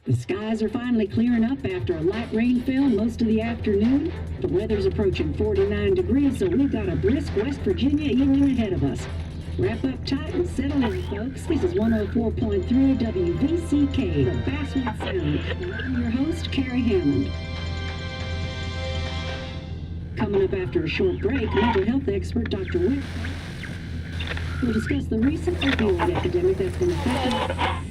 The skies are finally clearing up after a light rainfall most of the afternoon. The weather's approaching 49 degrees, so we've got a brisk West Virginia evening ahead of us. Wrap up tight and settle in, folks. This is 104.3 WVCK, the Basswood Sound. I'm your host, Carrie Hammond. Coming up after a short break, mental health expert Dr. Wick will discuss the recent opioid epidemic that's been affecting...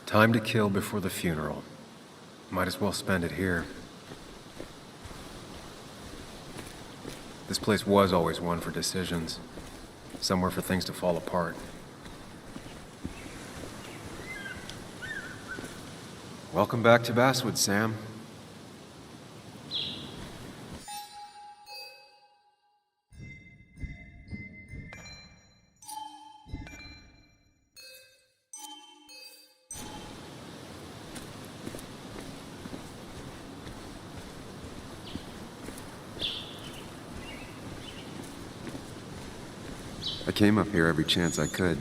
Time to kill before the funeral. Might as well spend it here. This place was always one for decisions. Somewhere for things to fall apart. Welcome back to Basswood, Sam. I came up here every chance I could.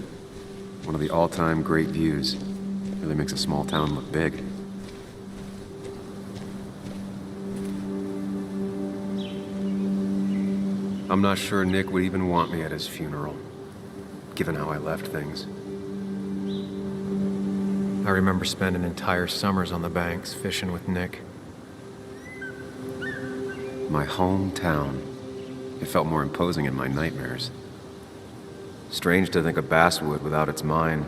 One of the all-time great views. Really makes a small town look big. I'm not sure Nick would even want me at his funeral, given how I left things. I remember spending entire summers on the banks fishing with Nick. My hometown. It felt more imposing in my nightmares. Strange to think of basswood without its mine.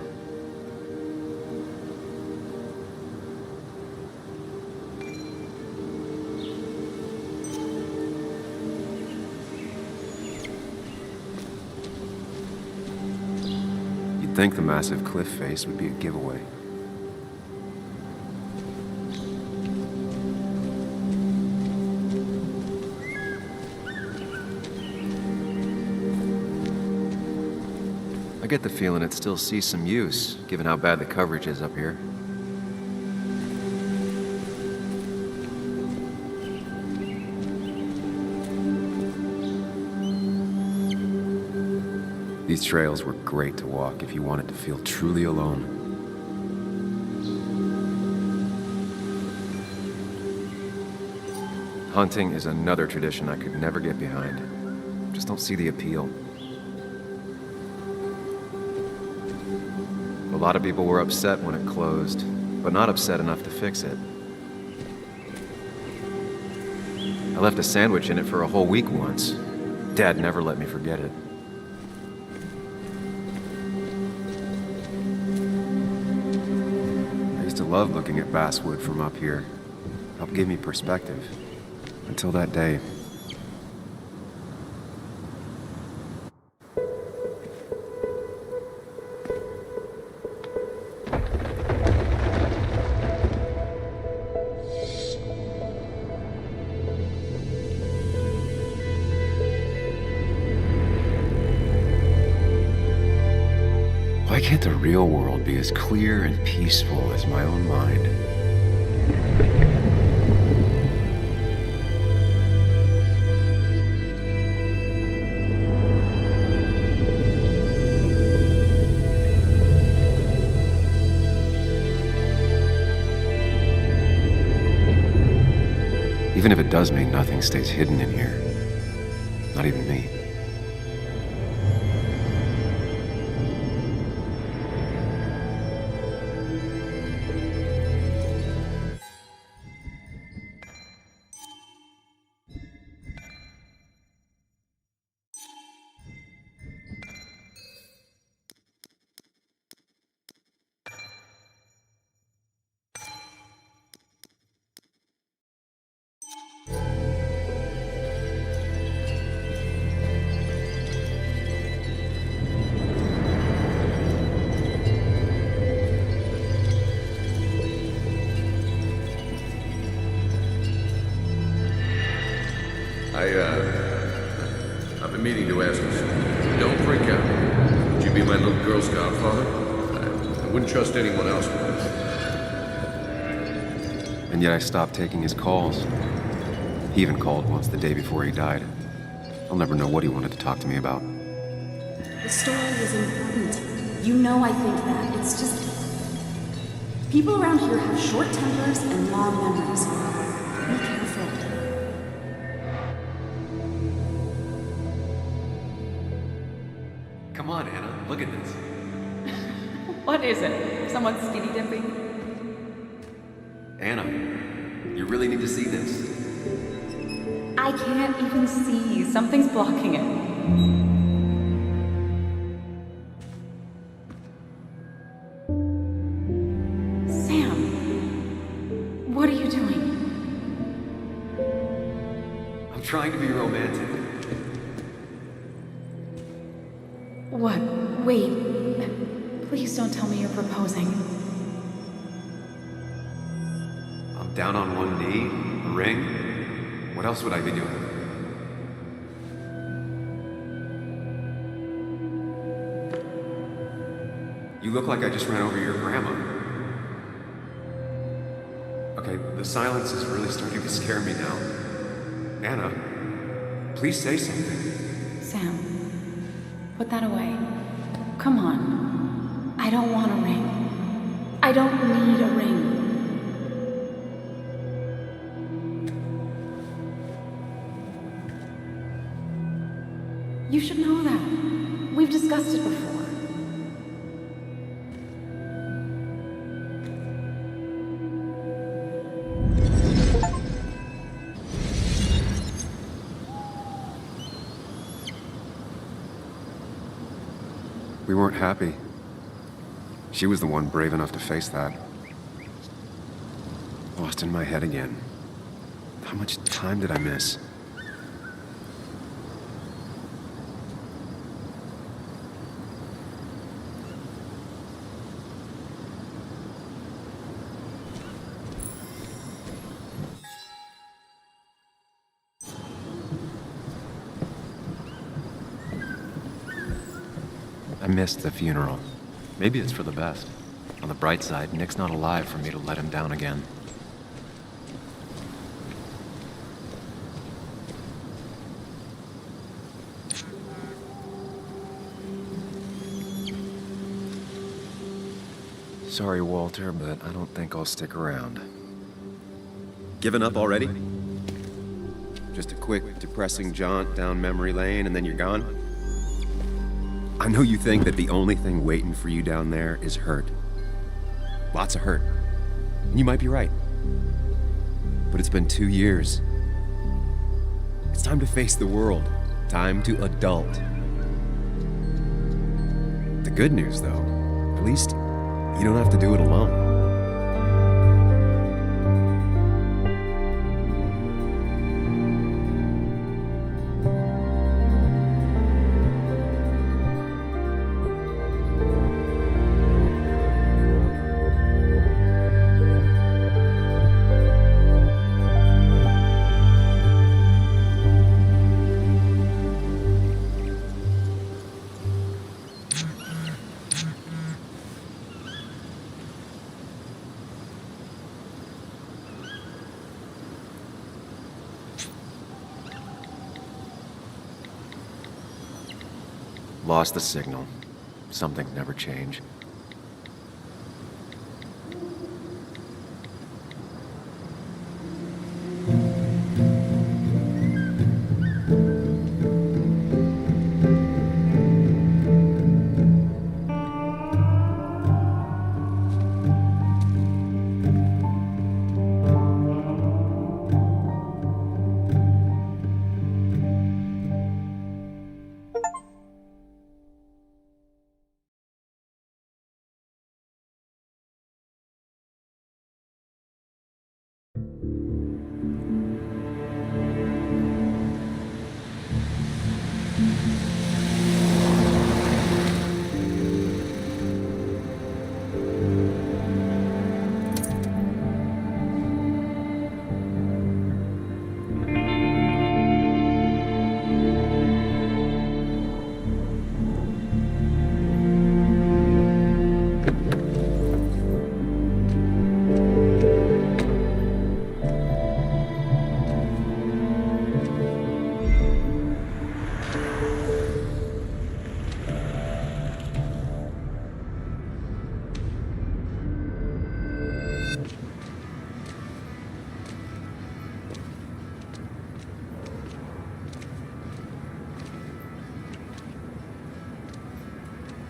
You'd think the massive cliff face would be a giveaway. I get the feeling it still sees some use, given how bad the coverage is up here. These trails were great to walk if you wanted to feel truly alone. Hunting is another tradition I could never get behind. Just don't see the appeal. A lot of people were upset when it closed, but not upset enough to fix it. I left a sandwich in it for a whole week once. Dad never let me forget it. I used to love looking at basswood from up here. Helped give me perspective. Until that day. Why can't the real world be as clear and peaceful as my own mind? Even if it does mean nothing stays hidden in here. Not even me. I've been meaning to ask you something. Don't freak out. Would you be my little Girl Scout father? I wouldn't trust anyone else with this. And yet I stopped taking his calls. He even called once the day before he died. I'll never know what he wanted to talk to me about. The story is important. You know I think that. It's just... people around here have short tempers and long memories. Be careful. Come on, Anna, look at this. What is it? Someone skinny dipping? Anna, you really need to see this. I can't even see. Something's blocking it. Sam, what are you doing? I'm trying to be romantic. What? Wait. Please don't tell me you're proposing. I'm down on one knee, a ring. What else would I be doing? You look like I just ran over your grandma. Okay, the silence is really starting to scare me now. Anna, please say something. Sam, put that away. Come on. I don't want a ring. I don't need a ring. You should know that. We've discussed it before. We weren't happy. She was the one brave enough to face that. Lost in my head again. How much time did I miss? I missed the funeral. Maybe it's for the best. On the bright side, Nick's not alive for me to let him down again. Sorry, Walter, but I don't think I'll stick around. Given up already? Just a quick, depressing jaunt down memory lane and then you're gone? I know you think that the only thing waiting for you down there is hurt. Lots of hurt. And you might be right. But it's been 2 years. It's time to face the world. Time to adult. The good news, though, at least you don't have to do it alone. Lost the signal. Some things never change.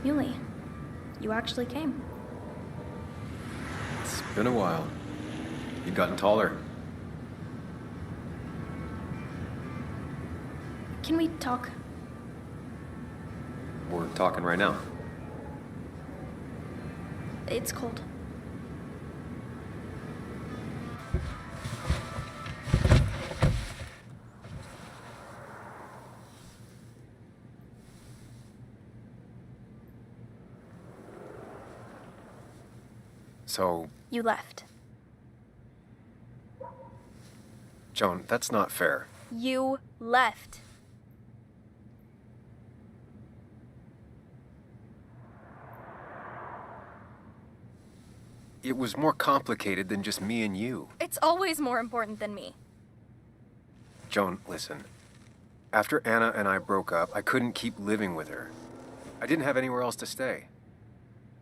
Yuli, you actually came. It's been a while. You've gotten taller. Can we talk? We're talking right now. It's cold. So, You left. Joan, that's not fair. You left. It was more complicated than just me and you. It's always more important than me. Joan, listen. After Anna and I broke up, I couldn't keep living with her. I didn't have anywhere else to stay.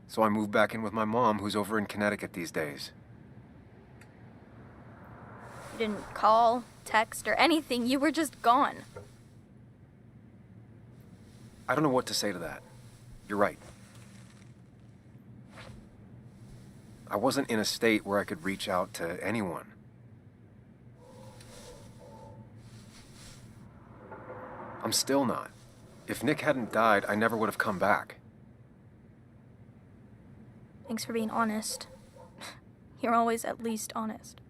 So I moved back in with my mom, who's over in Connecticut these days. You didn't call, text, or anything. You were just gone. I don't know what to say to that. You're right. I wasn't in a state where I could reach out to anyone. I'm still not. If Nick hadn't died, I never would have come back. Thanks for being honest. You're always at least honest.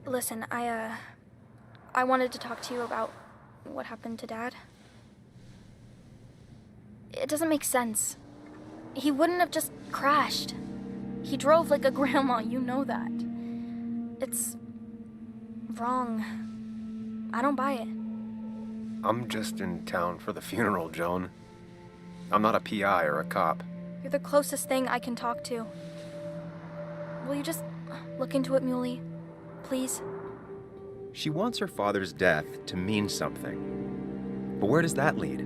Listen, I wanted to talk to you about what happened to Dad. It doesn't make sense. He wouldn't have just crashed. He drove like a grandma, you know that. It's wrong. I don't buy it. I'm just in town for the funeral, Joan. I'm not a PI or a cop. You're the closest thing I can talk to. Will you just look into it, Muley? Please? She wants her father's death to mean something. But where does that lead?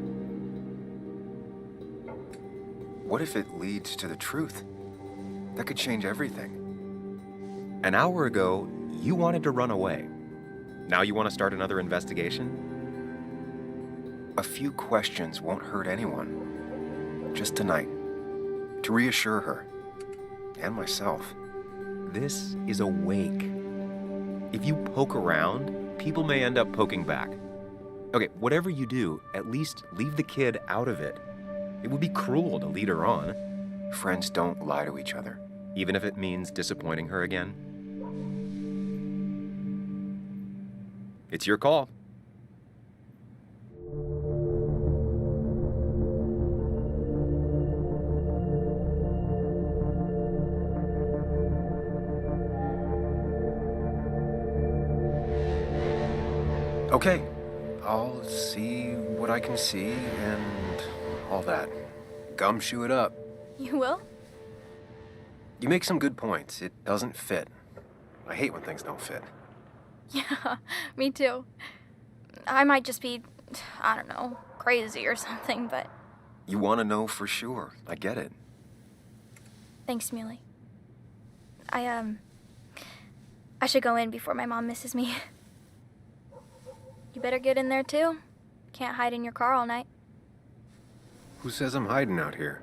What if it leads to the truth? That could change everything. An hour ago, you wanted to run away. Now you want to start another investigation? A few questions won't hurt anyone. Just tonight. To reassure her. And myself. This is a wake. If you poke around, people may end up poking back. Okay, whatever you do, at least leave the kid out of it. It would be cruel to lead her on. Friends don't lie to each other. Even if it means disappointing her again. It's your call. Okay, I'll see what I can see and all that. Gumshoe it up. You will? You make some good points. It doesn't fit. I hate when things don't fit. Yeah, me too. I might just be, I don't know, crazy or something, but... You want to know for sure. I get it. Thanks, Muley. I should go in before my mom misses me. You better get in there, too. Can't hide in your car all night. Who says I'm hiding out here?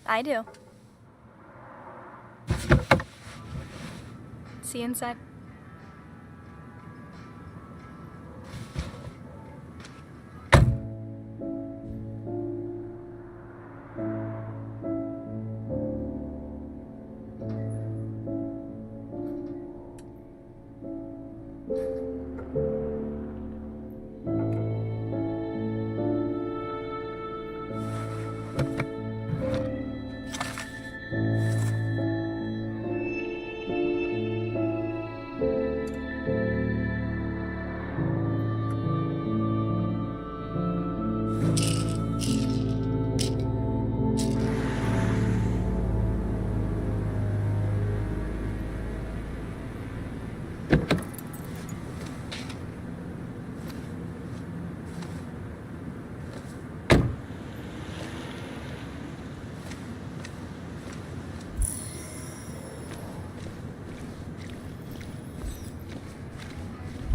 I do. See you inside.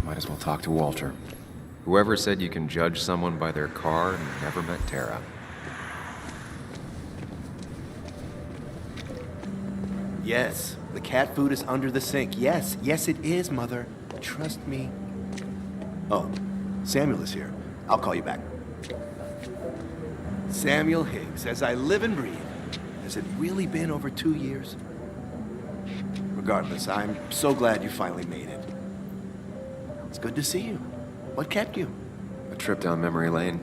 Might as well talk to Walter. Whoever said you can judge someone by their car never met Tara. Yes, the cat food is under the sink. Yes, yes it is, Mother. Trust me. Oh, Samuel is here. I'll call you back. Samuel Higgs, as I live and breathe. Has it really been over 2 years? Regardless, I'm so glad you finally made it. It's good to see you. What kept you? A trip down memory lane.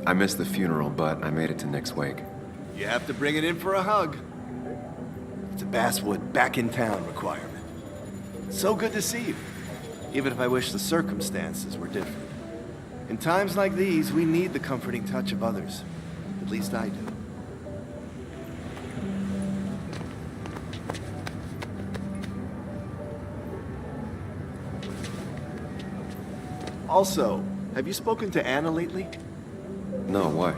I missed the funeral, but I made it to Nick's wake. You have to bring it in for a hug. It's a Basswood back in town requirement. So good to see you. Even if I wish the circumstances were different. In times like these, we need the comforting touch of others. At least I do. Also, have you spoken to Anna lately? No, why?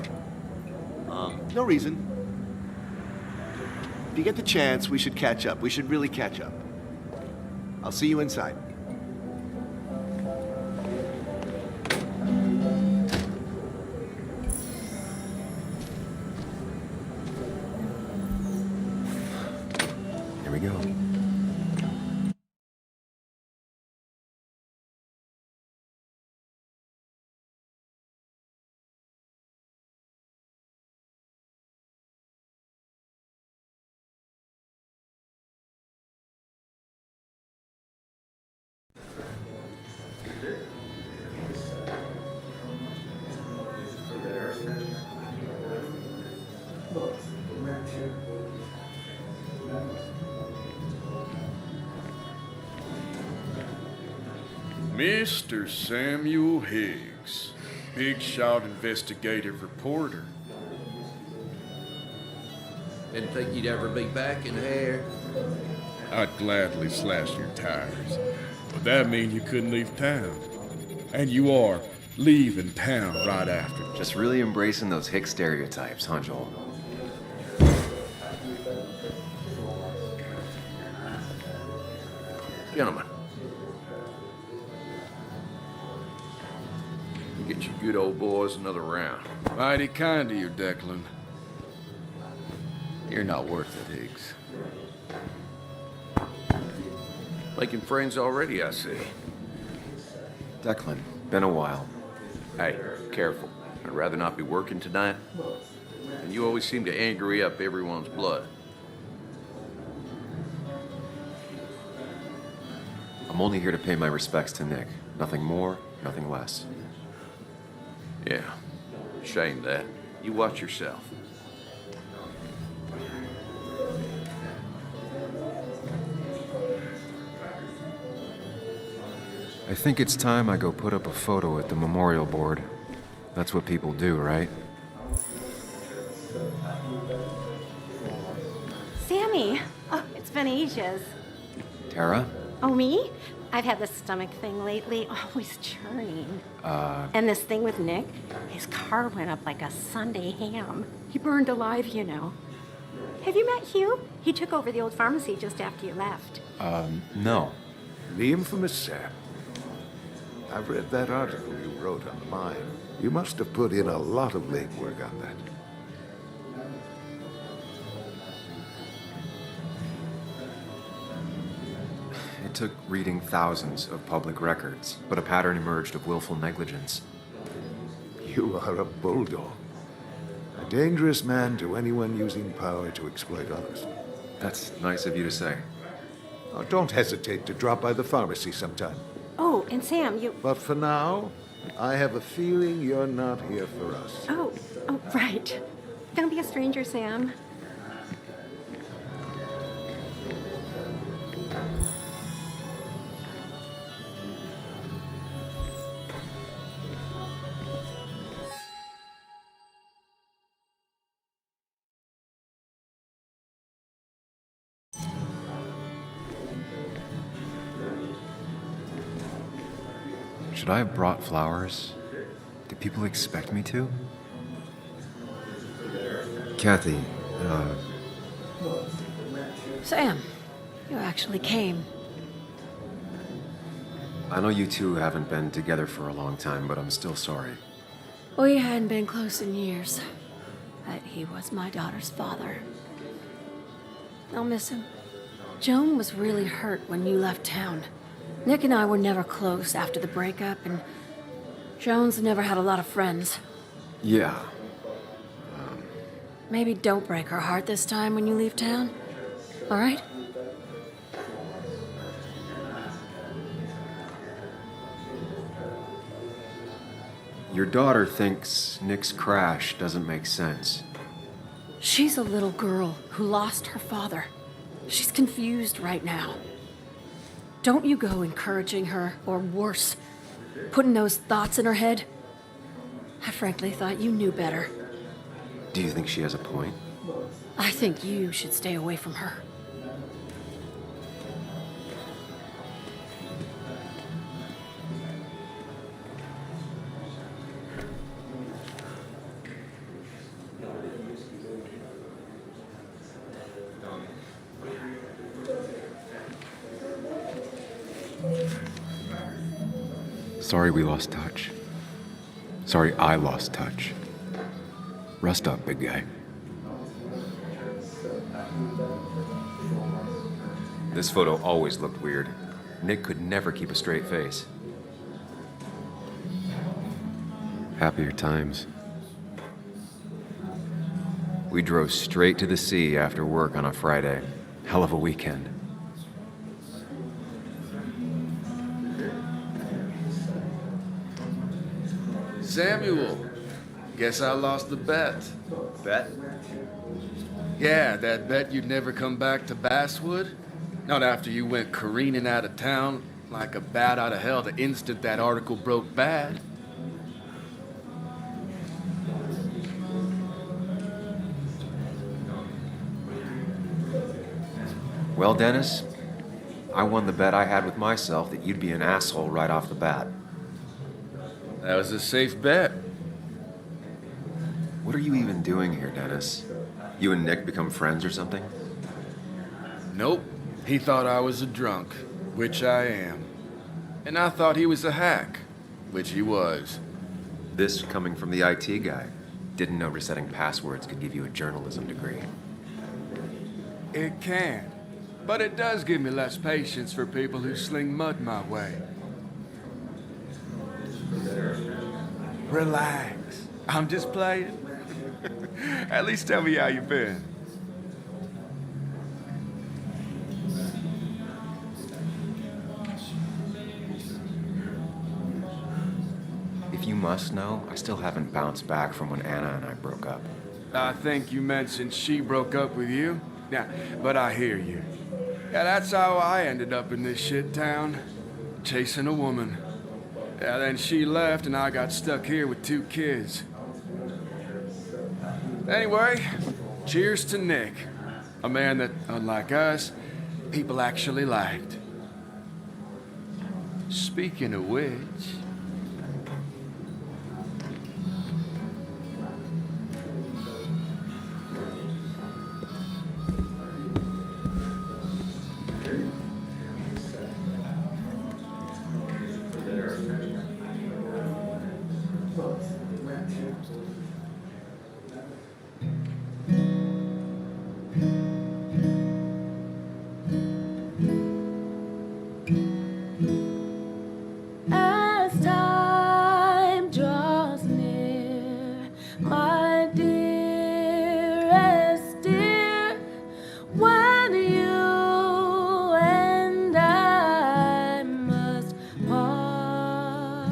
No reason. If you get the chance, we should catch up. We should really catch up. I'll see you inside. Here we go. Mr. Samuel Higgs, big shot investigative reporter. Didn't think you'd ever be back in here. I'd gladly slash your tires, but that means you couldn't leave town. And you are leaving town right after. Just really embracing those hick stereotypes, huh, Joel? Gentlemen, you get you good old boys another round. Mighty kind of you, Declan. You're not worth it, Higgs. Making friends already, I see. Declan, been a while. Hey, careful. I'd rather not be working tonight. And you always seem to angry up everyone's blood. I'm only here to pay my respects to Nick. Nothing more, nothing less. Yeah, shame that. You watch yourself. I think it's time I go put up a photo at the memorial board. That's what people do, right? Sammy! Oh, it's been ages. Tara? Oh, me? I've had this stomach thing lately, always churning. And this thing with Nick, his car went up like a Sunday ham. He burned alive, you know. Have you met Hugh? He took over the old pharmacy just after you left. No. The infamous Sam. I've read that article you wrote on the mine. You must have put in a lot of legwork on that. It took reading thousands of public records, but a pattern emerged of willful negligence. You are a bulldog. A dangerous man to anyone using power to exploit others. That's nice of you to say. Oh, don't hesitate to drop by the pharmacy sometime. Oh, and Sam, you... But for now, I have a feeling you're not here for us. Oh, right. Don't be a stranger, Sam. Should I have brought flowers? Do people expect me to? Kathy, Sam, you actually came. I know you two haven't been together for a long time, but I'm still sorry. We hadn't been close in years, but he was my daughter's father. I'll miss him. Joan was really hurt when you left town. Nick and I were never close after the breakup, and Joan's never had a lot of friends. Yeah. Maybe don't break her heart this time when you leave town, all right? Your daughter thinks Nick's crash doesn't make sense. She's a little girl who lost her father. She's confused right now. Don't you go encouraging her, or worse, putting those thoughts in her head. I frankly thought you knew better. Do you think she has a point? I think you should stay away from her. Sorry we lost touch. Sorry I lost touch. Rest up, big guy. This photo always looked weird. Nick could never keep a straight face. Happier times. We drove straight to the sea after work on a Friday. Hell of a weekend. Samuel, guess I lost the bet. Bet? Yeah, that bet you'd never come back to Basswood. Not after you went careening out of town Like a bat out of hell the instant that article broke bad. Well, Dennis, I won the bet I had with myself that you'd be an asshole right off the bat. That was a safe bet. What are you even doing here, Dennis? You and Nick become friends or something? Nope. He thought I was a drunk, which I am. And I thought he was a hack, which he was. This coming from the IT guy. Didn't know resetting passwords could give you a journalism degree. It can. But it does give me less patience for people who sling mud my way. Relax. I'm just playing. At least tell me how you been. If you must know, I still haven't bounced back from when Anna and I broke up. I think you mentioned she broke up with you. Yeah, but I hear you. Yeah, that's how I ended up in this shit town. Chasing a woman. Yeah, then she left and I got stuck here with 2 kids. Anyway, cheers to Nick. A man that, unlike us, people actually liked. Speaking of which... As time draws near, my dearest dear, when you and I must part,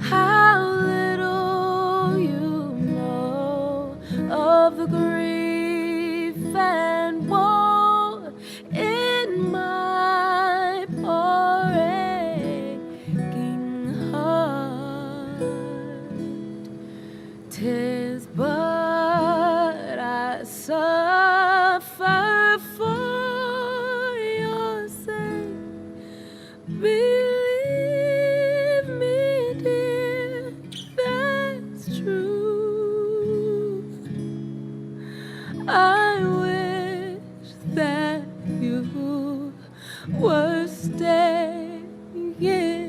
how little you know of the grief and woe in my poor aching heart. 'Tis but I suffer for your sake. Believe me, dear, that's true. I wish that you were staying here.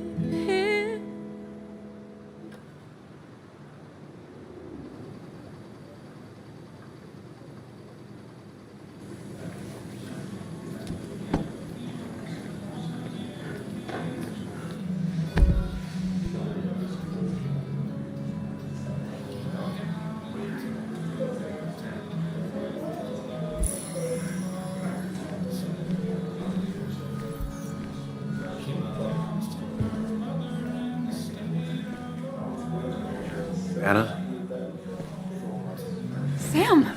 Anna? Sam!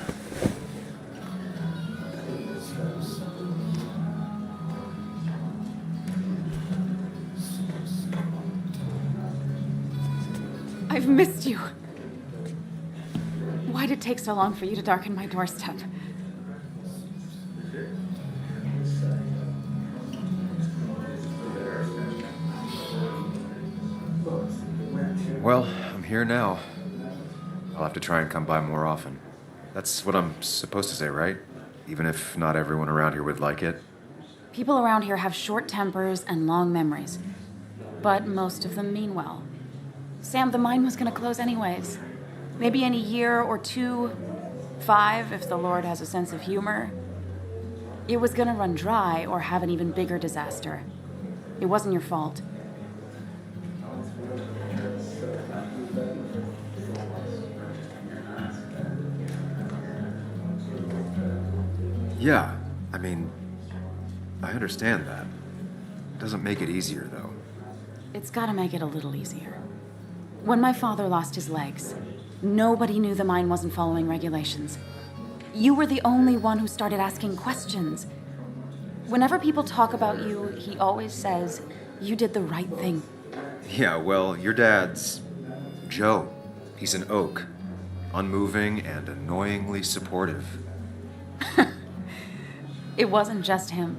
I've missed you. Why'd it take so long for you to darken my doorstep? Well, I'm here now. I'll have to try and come by more often. That's what I'm supposed to say, right? Even if not everyone around here would like it. People around here have short tempers and long memories. But most of them mean well. Sam, the mine was gonna close anyways. Maybe in a year or 2, 5, if the Lord has a sense of humor. It was gonna run dry or have an even bigger disaster. It wasn't your fault. Yeah, I mean, I understand that. It doesn't make it easier, though. It's gotta make it a little easier. When my father lost his legs, nobody knew the mine wasn't following regulations. You were the only one who started asking questions. Whenever people talk about you, he always says, you did the right thing. Yeah, well, your dad's Joe. He's an oak. Unmoving and annoyingly supportive. It wasn't just him.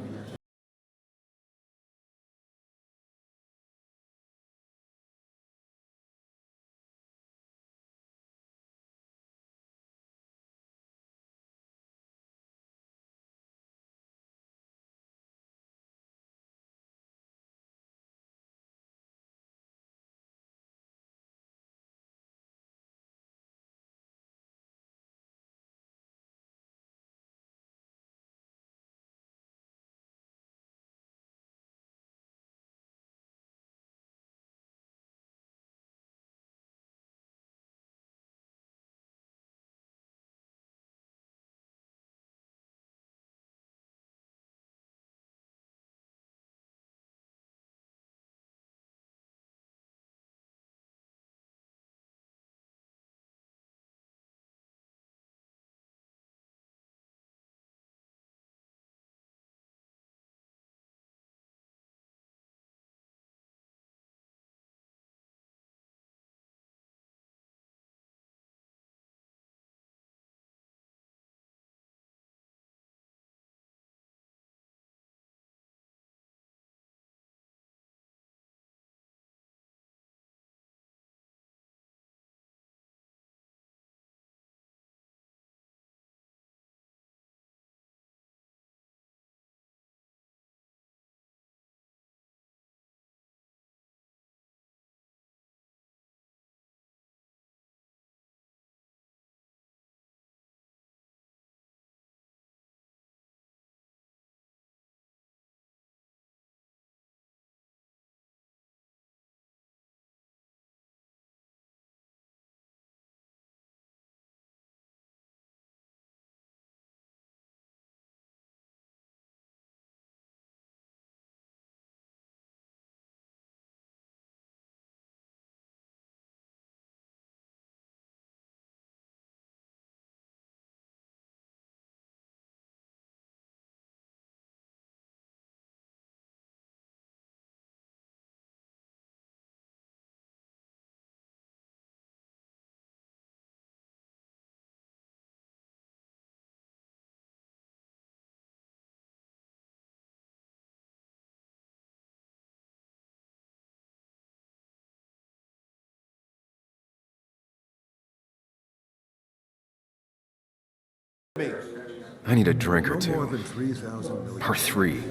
I need a drink or No more two. than 3,000 million. Or 3.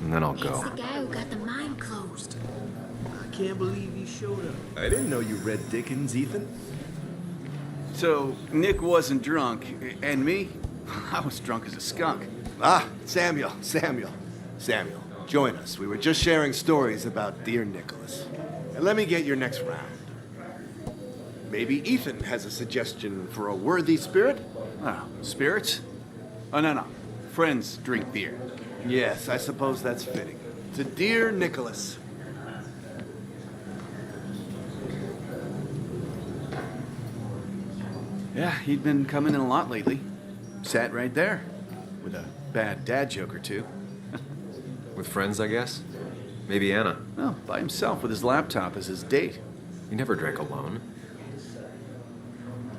And then I'll It's go. the guy who got the mine closed. I can't believe he showed up. I didn't know you read Dickens, Ethan. So, Nick wasn't drunk, and me? I was drunk as a skunk. Ah, Samuel. Join us. We were just sharing stories about dear Nicholas. And let me get your next round. Maybe Ethan has a suggestion for a worthy spirit? Oh, spirits? Oh, no. Friends drink beer. Yes, I suppose that's fitting. To dear Nicholas. Yeah, he'd been coming in a lot lately. Sat right there. With a bad dad joke or two. With friends, I guess? Maybe Anna. Oh, by himself with his laptop as his date. He never drank alone.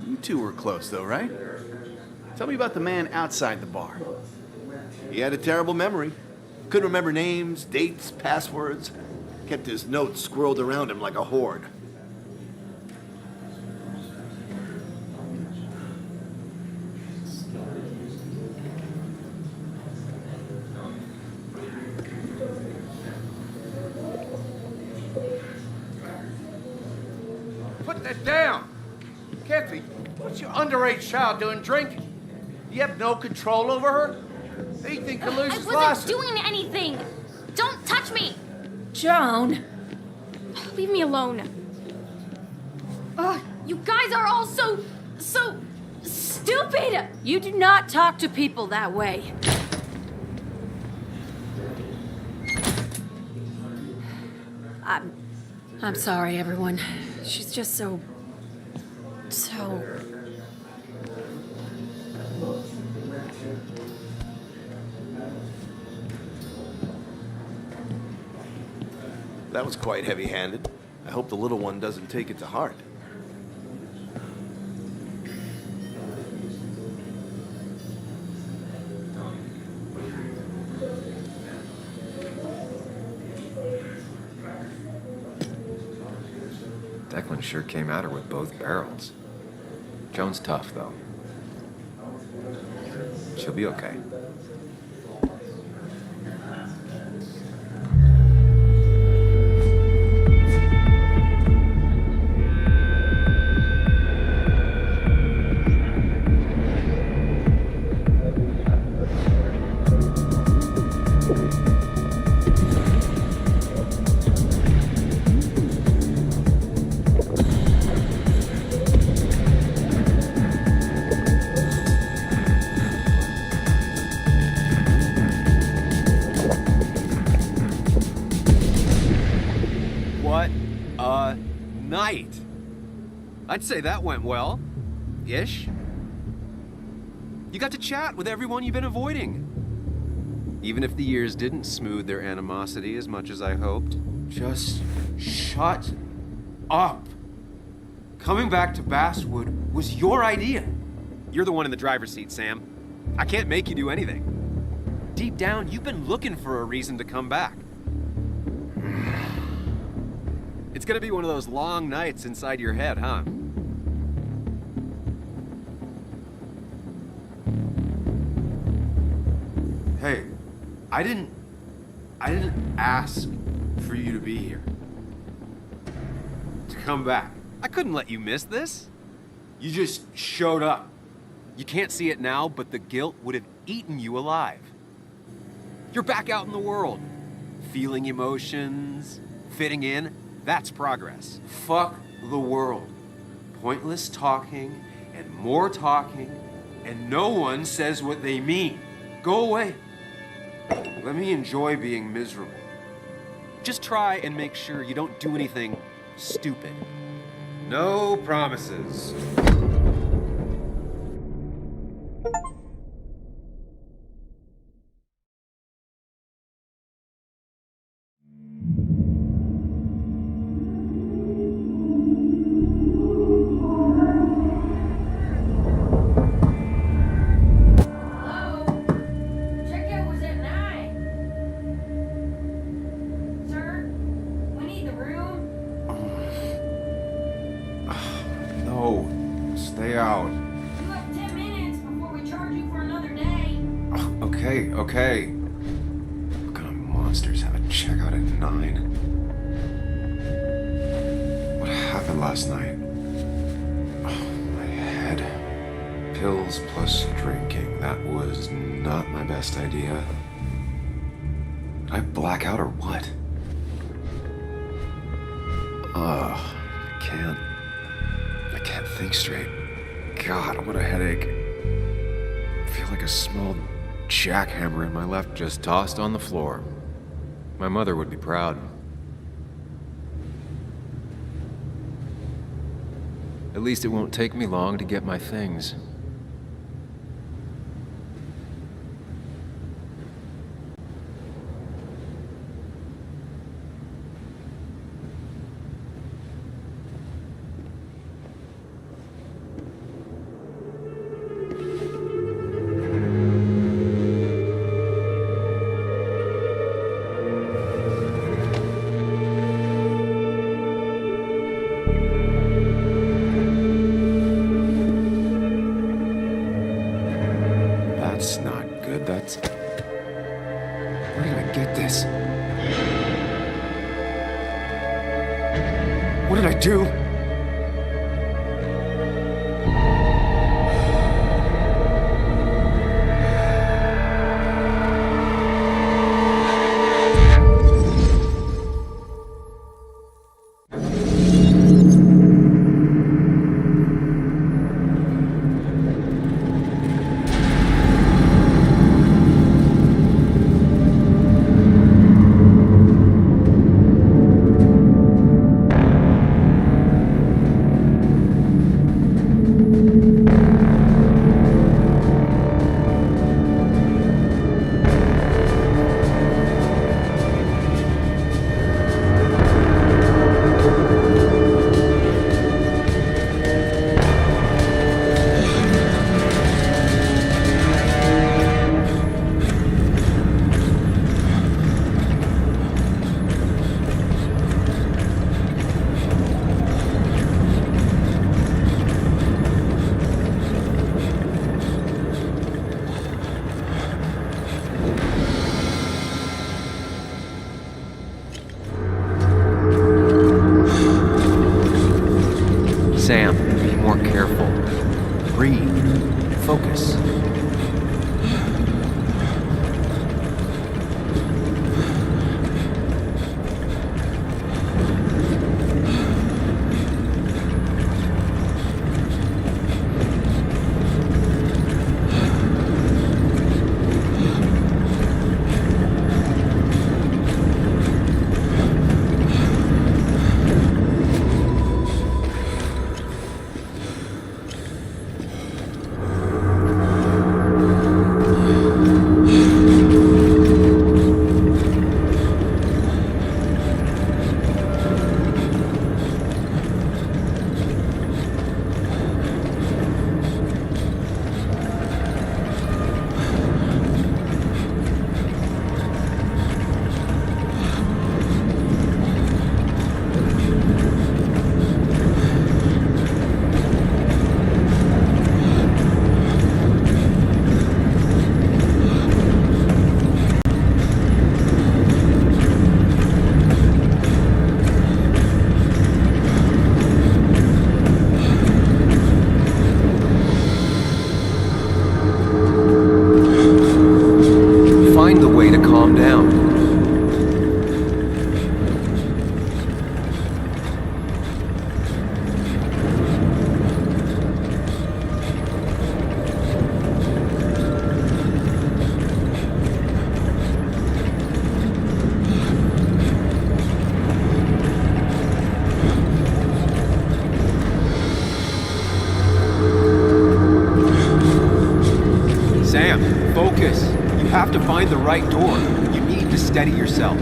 You two were close, though, right? Tell me about the man outside the bar. He had a terrible memory. Couldn't remember names, dates, passwords. Kept his notes squirreled around him like a hoard. Put that down! Kathy, what's your underage child doing drinking? You have no control over her? Anything can lose I his wasn't license. doing anything! Don't touch me! Joan! Leave me alone. Ugh, you guys are all so stupid! You do not talk to people that way. I'm sorry, everyone. She's just so... That was quite heavy-handed. I hope the little one doesn't take it to heart. Declan sure came at her with both barrels. Joan's tough, though. She'll be okay. Night. I'd say that went well. Ish. You got to chat with everyone you've been avoiding. Even if the years didn't smooth their animosity as much as I hoped. Just shut up. Coming back to Basswood was your idea. You're the one in the driver's seat, Sam. I can't make you do anything. Deep down, you've been looking for a reason to come back. It's gonna be one of those long nights inside your head, huh? Hey, I didn't ask for you to be here. To come back. I couldn't let you miss this. You just showed up. You can't see it now, but the guilt would have eaten you alive. You're back out in the world, feeling emotions, fitting in. That's progress. Fuck the world. Pointless talking and more talking, and no one says what they mean. Go away. Let me enjoy being miserable. Just try and make sure you don't do anything stupid. No promises. Okay. What kind of monsters have a checkout at 9? What happened last night? Oh, my head. Pills plus drinking. That was not my best idea. Did I black out or what? I can't think straight. God, what a headache. I feel like a small jackhammer in my left just tossed on the floor. My mother would be proud. At least it won't take me long to get my things. Where did I get this? What did I do? the right door. You need to steady yourself.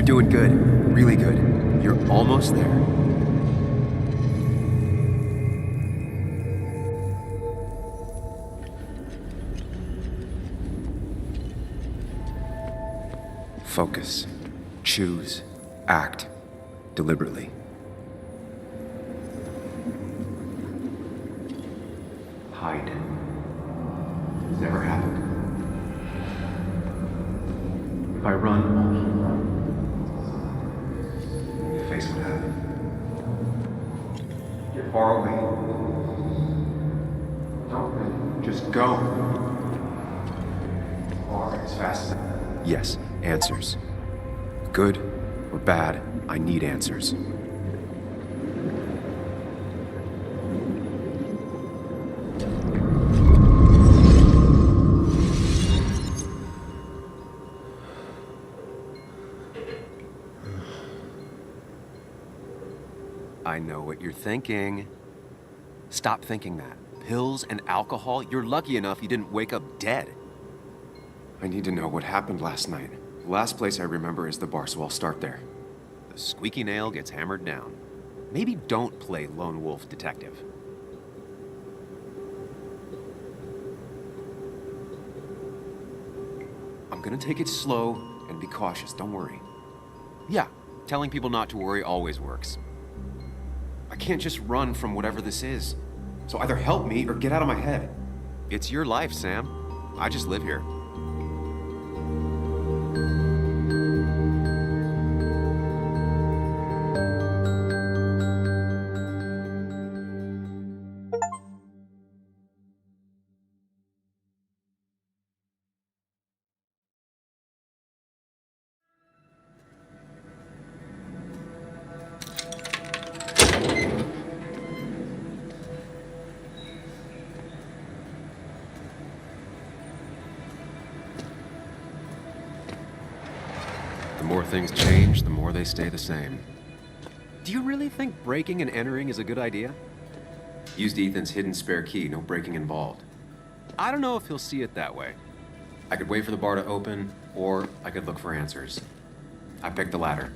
Doing good. Really good. You're almost there. Focus. Choose. Act. Deliberately. Hide. It's never happened. If I run, face what happened. You're far away. Don't run. Just go. Far as fast as. Yes, answers. Good or bad, I need answers. I know what you're thinking. Stop thinking that. Pills and alcohol? You're lucky enough you didn't wake up dead. I need to know what happened last night. The last place I remember is the bar, so I'll start there. The squeaky nail gets hammered down. Maybe don't play lone wolf detective. I'm gonna take it slow and be cautious, don't worry. Yeah, telling people not to worry always works. I can't just run from whatever this is. So either help me or get out of my head. It's your life, Sam. I just live here. The more things change, the more they stay the same. Do you really think breaking and entering is a good idea? Used Ethan's hidden spare key, no breaking involved. I don't know if he'll see it that way. I could wait for the bar to open, or I could look for answers. I picked the latter.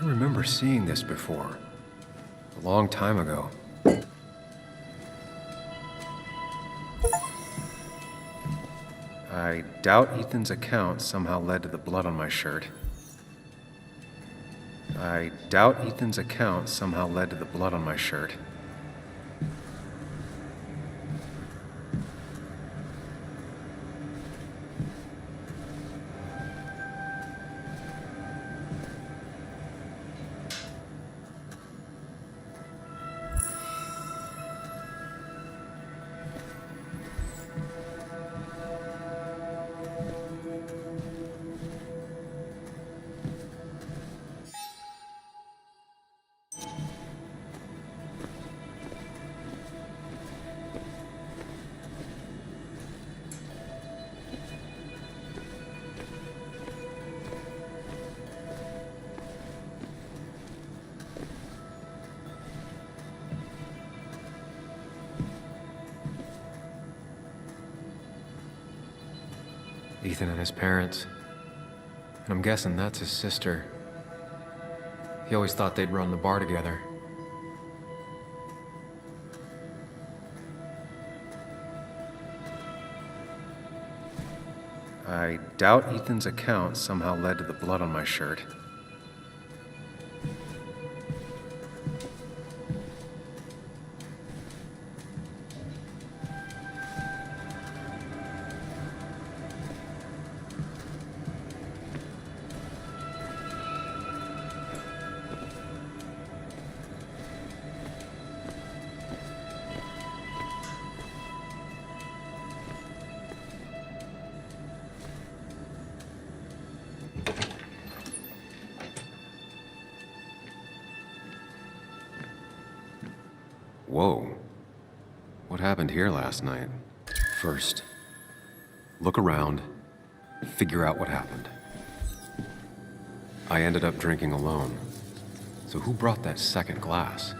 I remember seeing this before. A long time ago. I doubt Ethan's account somehow led to the blood on my shirt. I doubt Ethan's account somehow led to the blood on my shirt. Ethan and his parents. And I'm guessing that's his sister. He always thought they'd run the bar together. I doubt Ethan's account somehow led to the blood on my shirt. Whoa. What happened here last night? First, look around, figure out what happened. I ended up drinking alone. So who brought that second glass?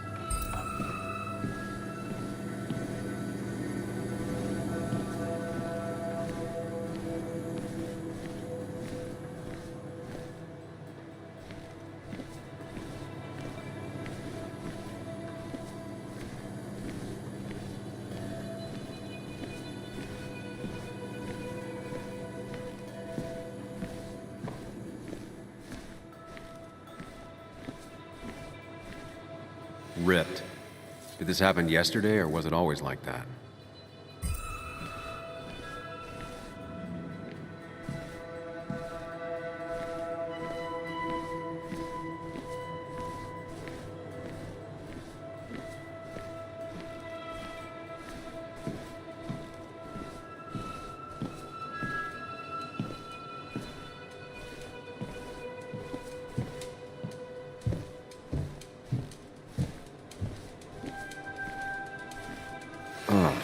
Ripped. Did this happen yesterday, or was it always like that? Oh.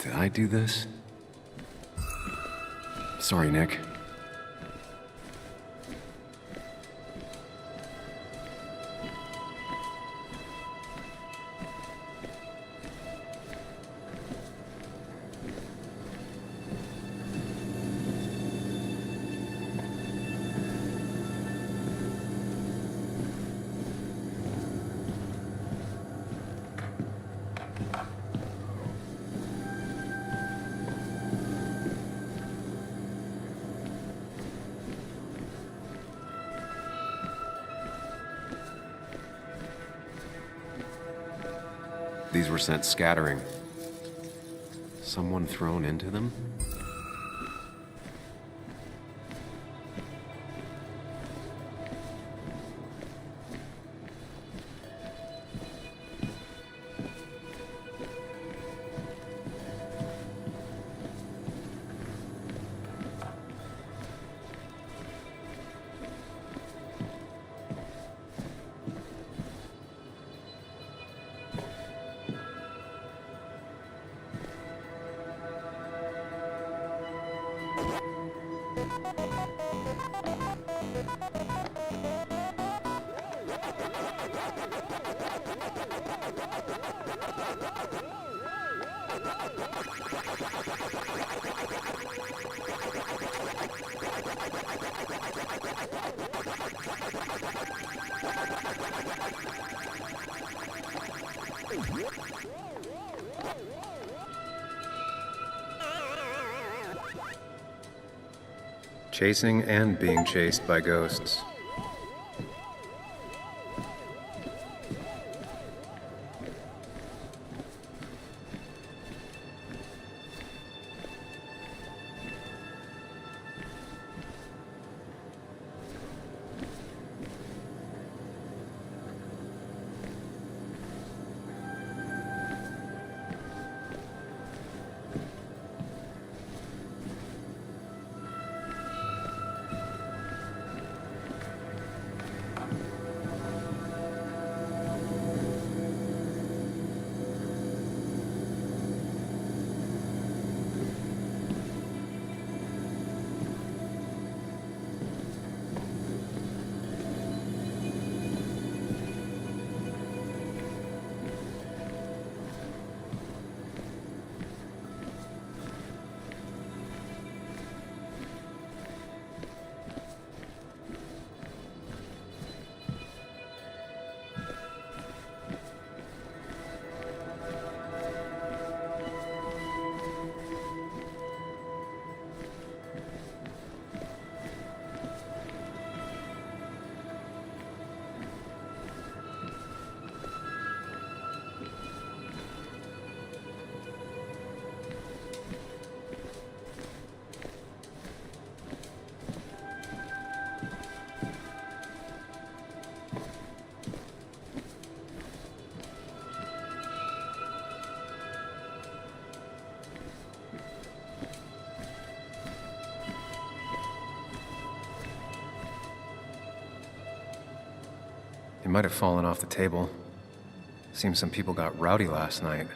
Did I do this? Sorry, Nick. These were sent scattering. Someone thrown into them? Chasing and being chased by ghosts. might have fallen off the table. Seems some people got rowdy last night.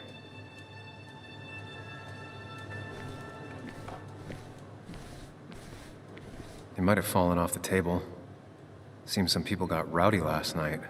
It might have fallen off the table. Seems some people got rowdy last night.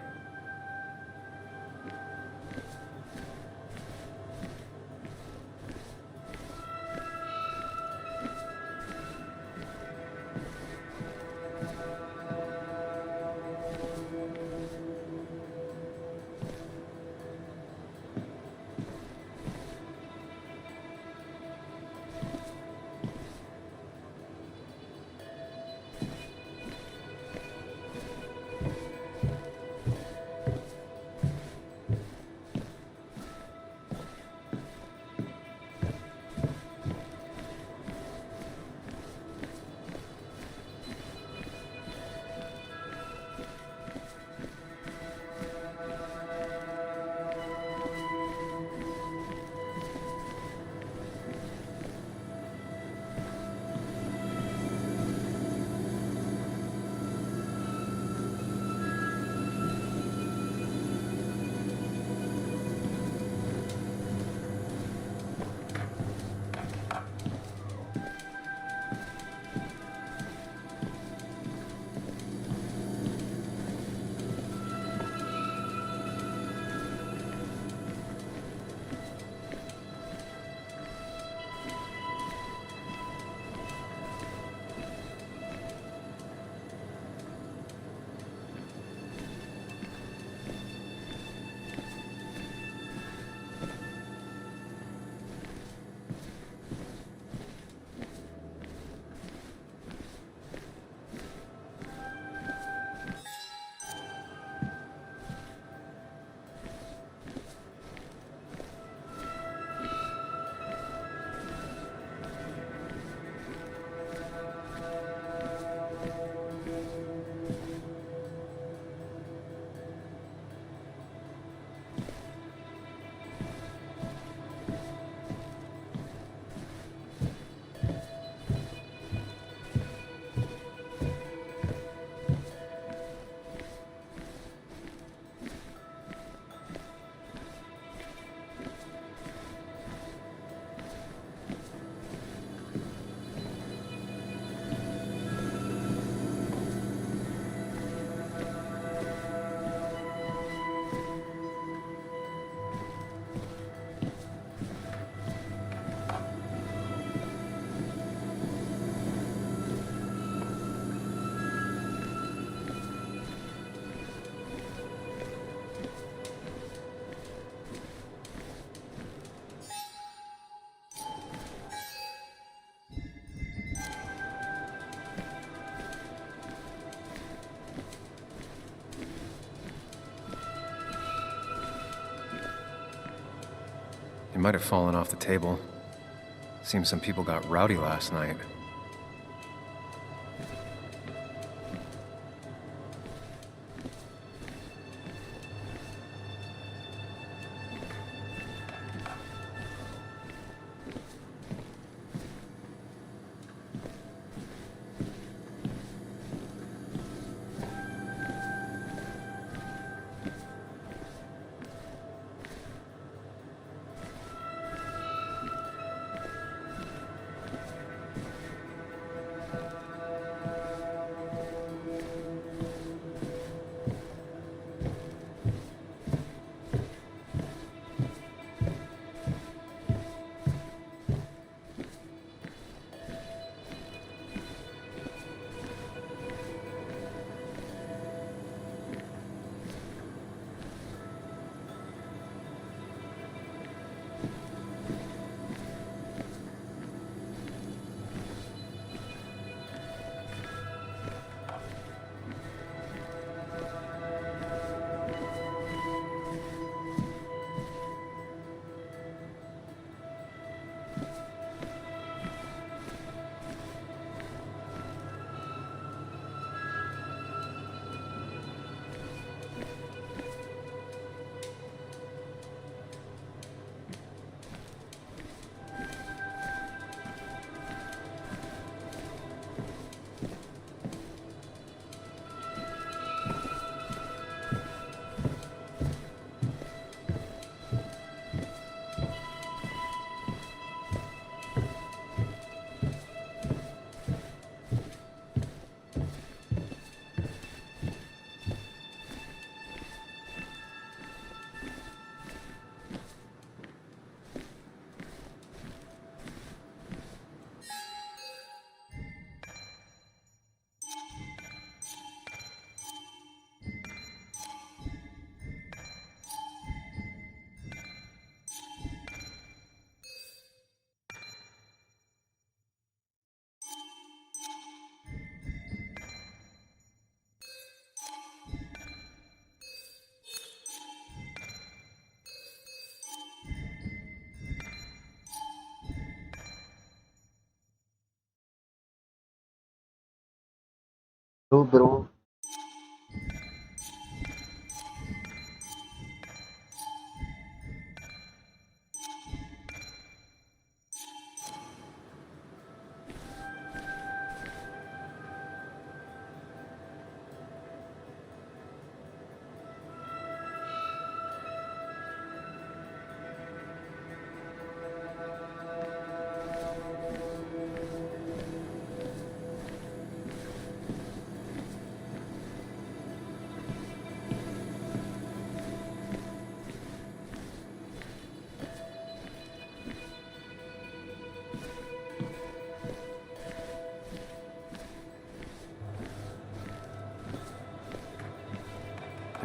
It might have fallen off the table. Seems some people got rowdy last night. bro.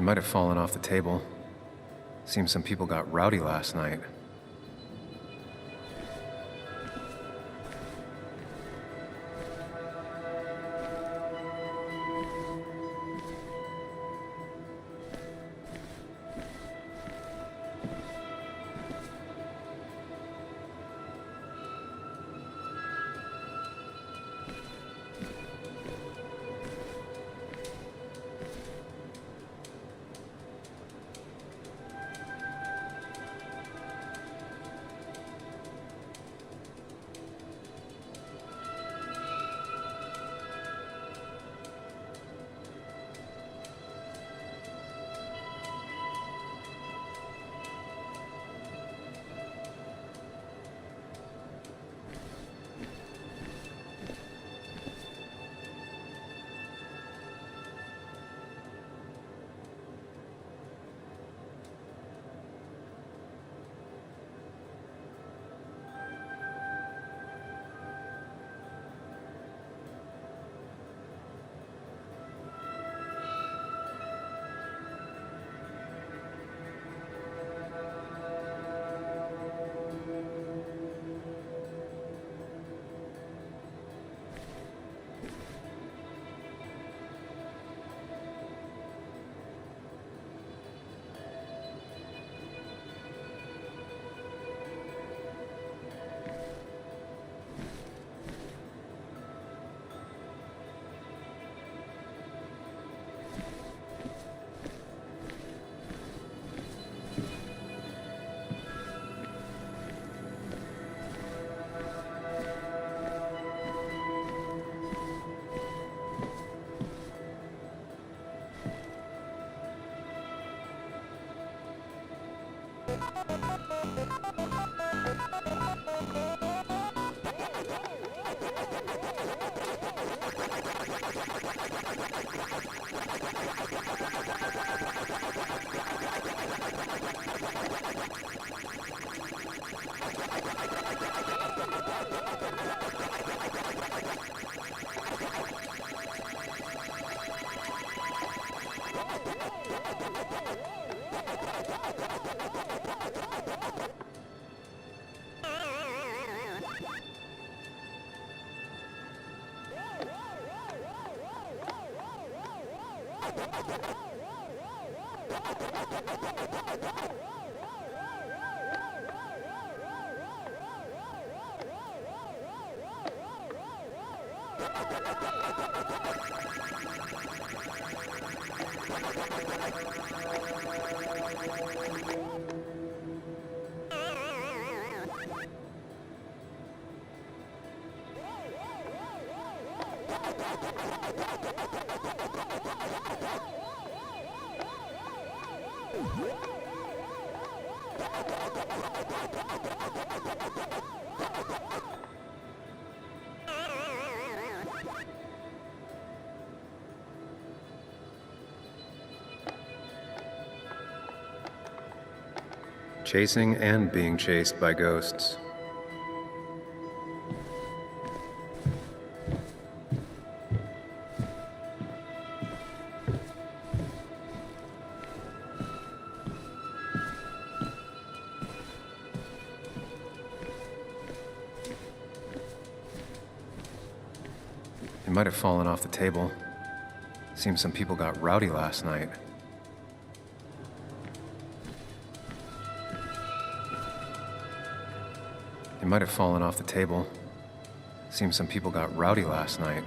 It might have fallen off the table. Seems some people got rowdy last night. Chasing and being chased by ghosts. It might have fallen off the table. Seems some people got rowdy last night. It might have fallen off the table. Seems some people got rowdy last night.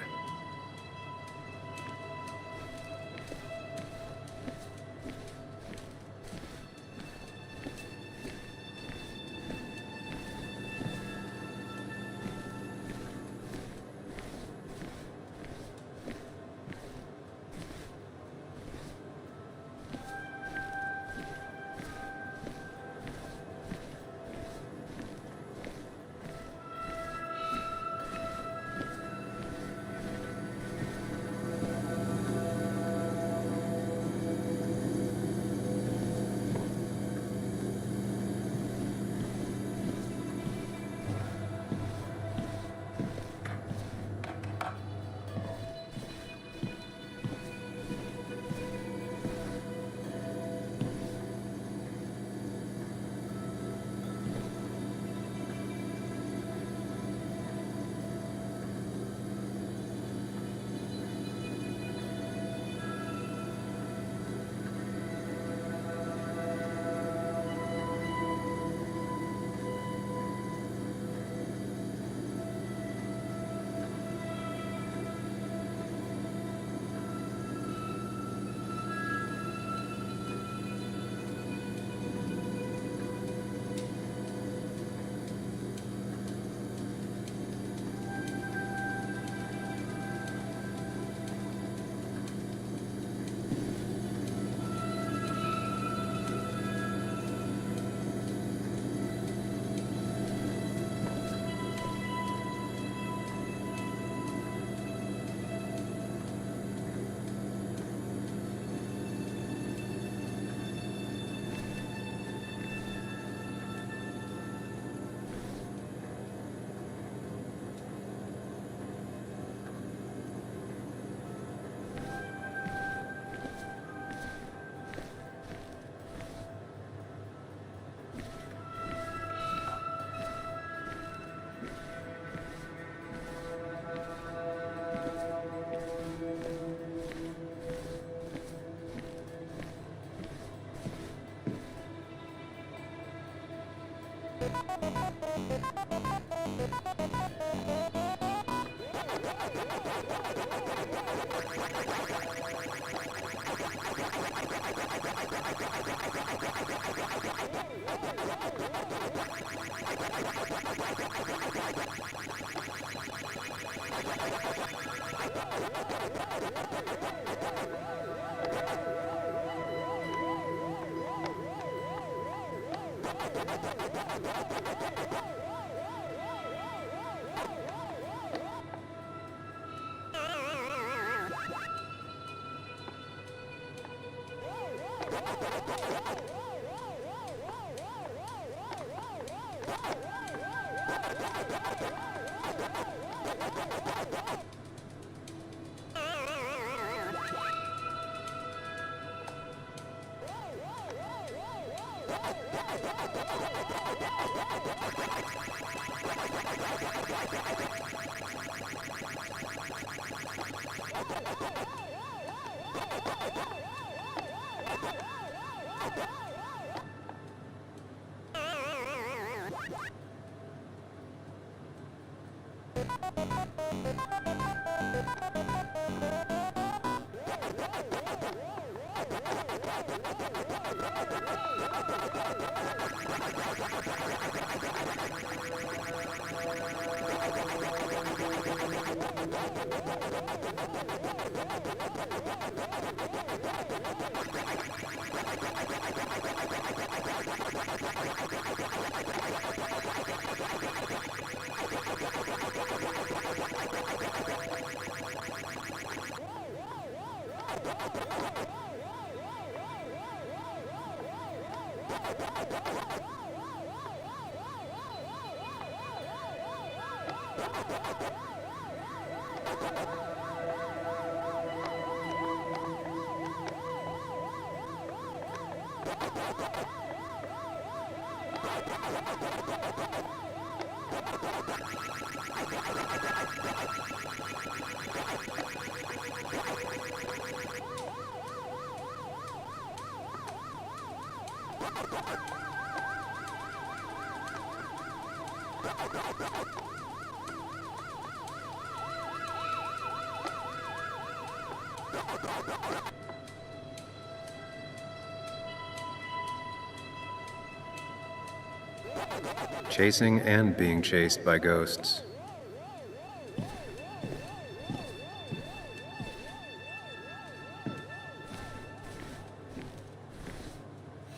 Chasing and being chased by ghosts.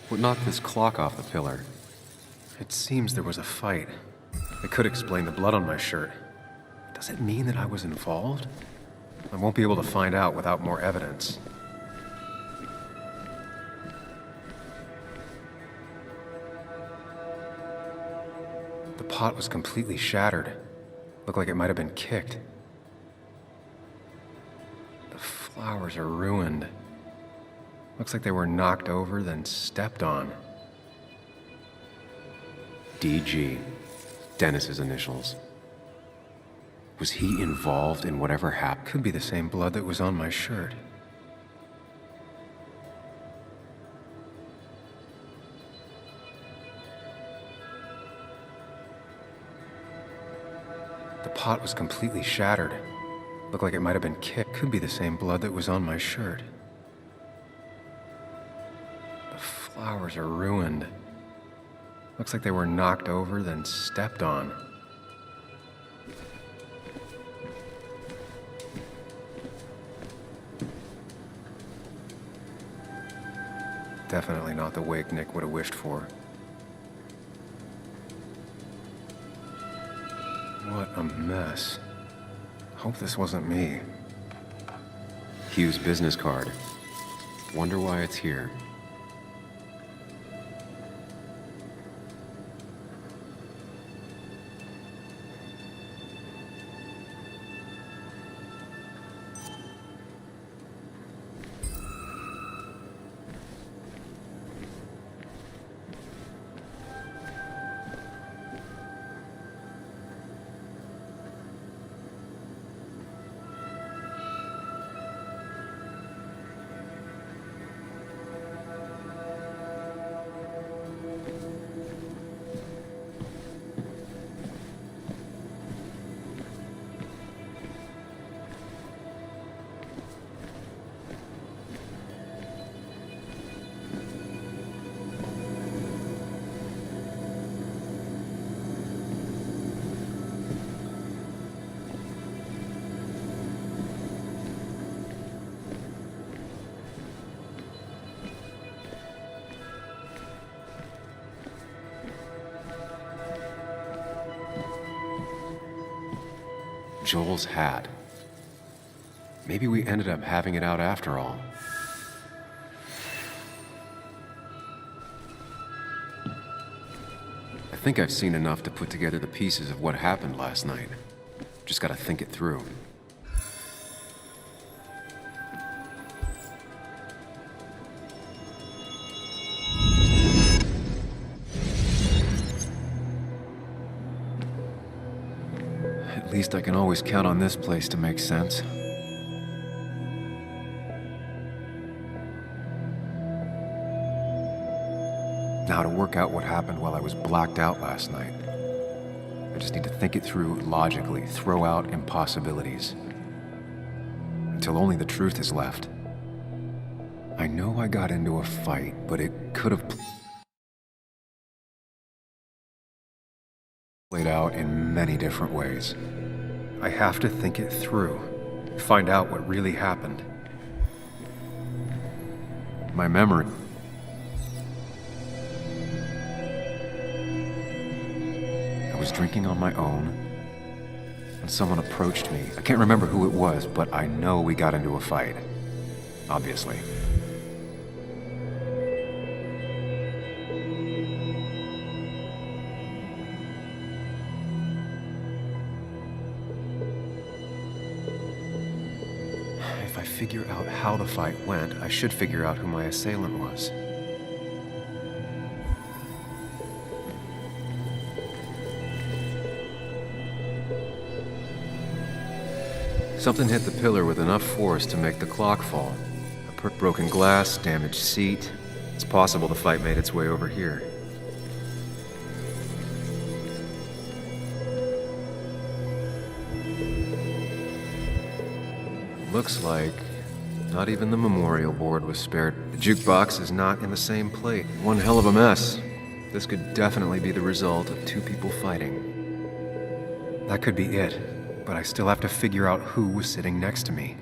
What knocked this clock off the pillar? It seems there was a fight. It could explain the blood on my shirt. Does it mean that I was involved? I won't be able to find out without more evidence. The pot was completely shattered. Looked like it might have been kicked. The flowers are ruined. Looks like they were knocked over, then stepped on. DG. Dennis's initials. Was he involved in whatever happened? Could be the same blood that was on my shirt. The pot was completely shattered. Looked like it might have been kicked. Could be the same blood that was on my shirt. The flowers are ruined. Looks like they were knocked over, then stepped on. Definitely not the wake Nick would have wished for. What a mess. Hope this wasn't me. Hugh's business card. Wonder why it's here. Joel's had. Maybe we ended up having it out after all. I think I've seen enough to put together the pieces of what happened last night. Just gotta think it through. At least I can always count on this place to make sense. Now to work out what happened while I was blacked out last night. I just need to think it through logically, throw out impossibilities. Until only the truth is left. I know I got into a fight, but it could have played out in many different ways. I have to think it through, find out what really happened. My memory. I was drinking on my own, and someone approached me. I can't remember who it was, but I know we got into a fight. Obviously. If I figure out how the fight went, I should figure out who my assailant was. Something hit the pillar with enough force to make the clock fall. A broken glass, damaged seat. It's possible the fight made its way over here. Looks like not even the memorial board was spared. The jukebox is not in the same plate. One hell of a mess. This could definitely be the result of two people fighting. That could be it. But I still have to figure out who was sitting next to me.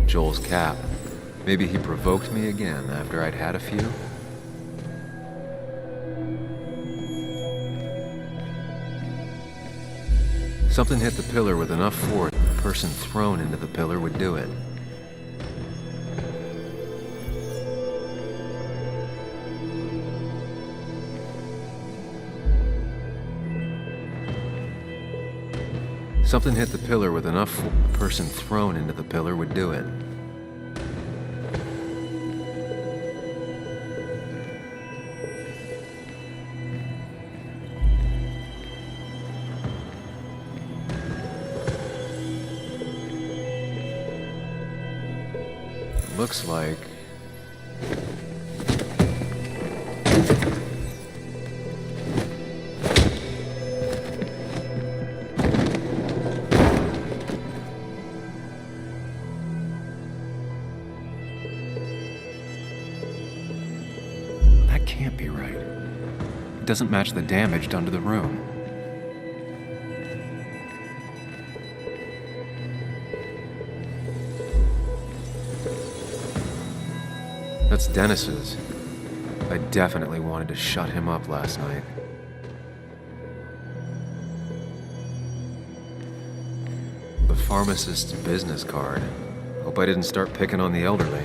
Joel's cap. Maybe he provoked me again after I'd had a few? Something hit the pillar with enough force, a person thrown into the pillar would do it. Something hit the pillar with enough force, a person thrown into the pillar would do it. Looks like... That can't be right. It doesn't match the damage done to the room. That's Dennis's. I definitely wanted to shut him up last night. The pharmacist's business card. Hope I didn't start picking on the elderly.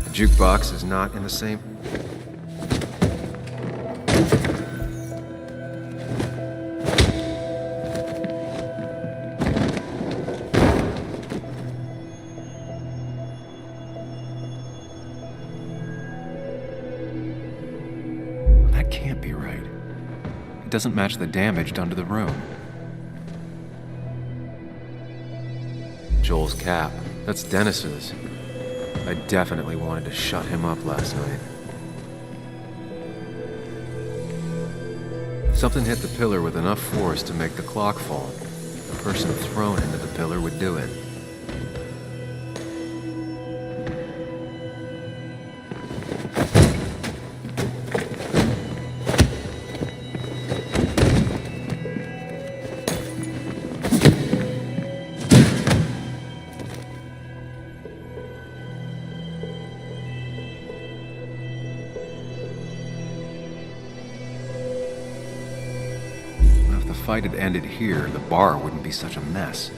The jukebox is not in the same... Can't be right. It doesn't match the damage done to the room. Joel's cap. That's Dennis's. I definitely wanted to shut him up last night. Something hit the pillar with enough force to make the clock fall. The person thrown into the pillar would do it. If the fight had ended here, the bar wouldn't be such a mess.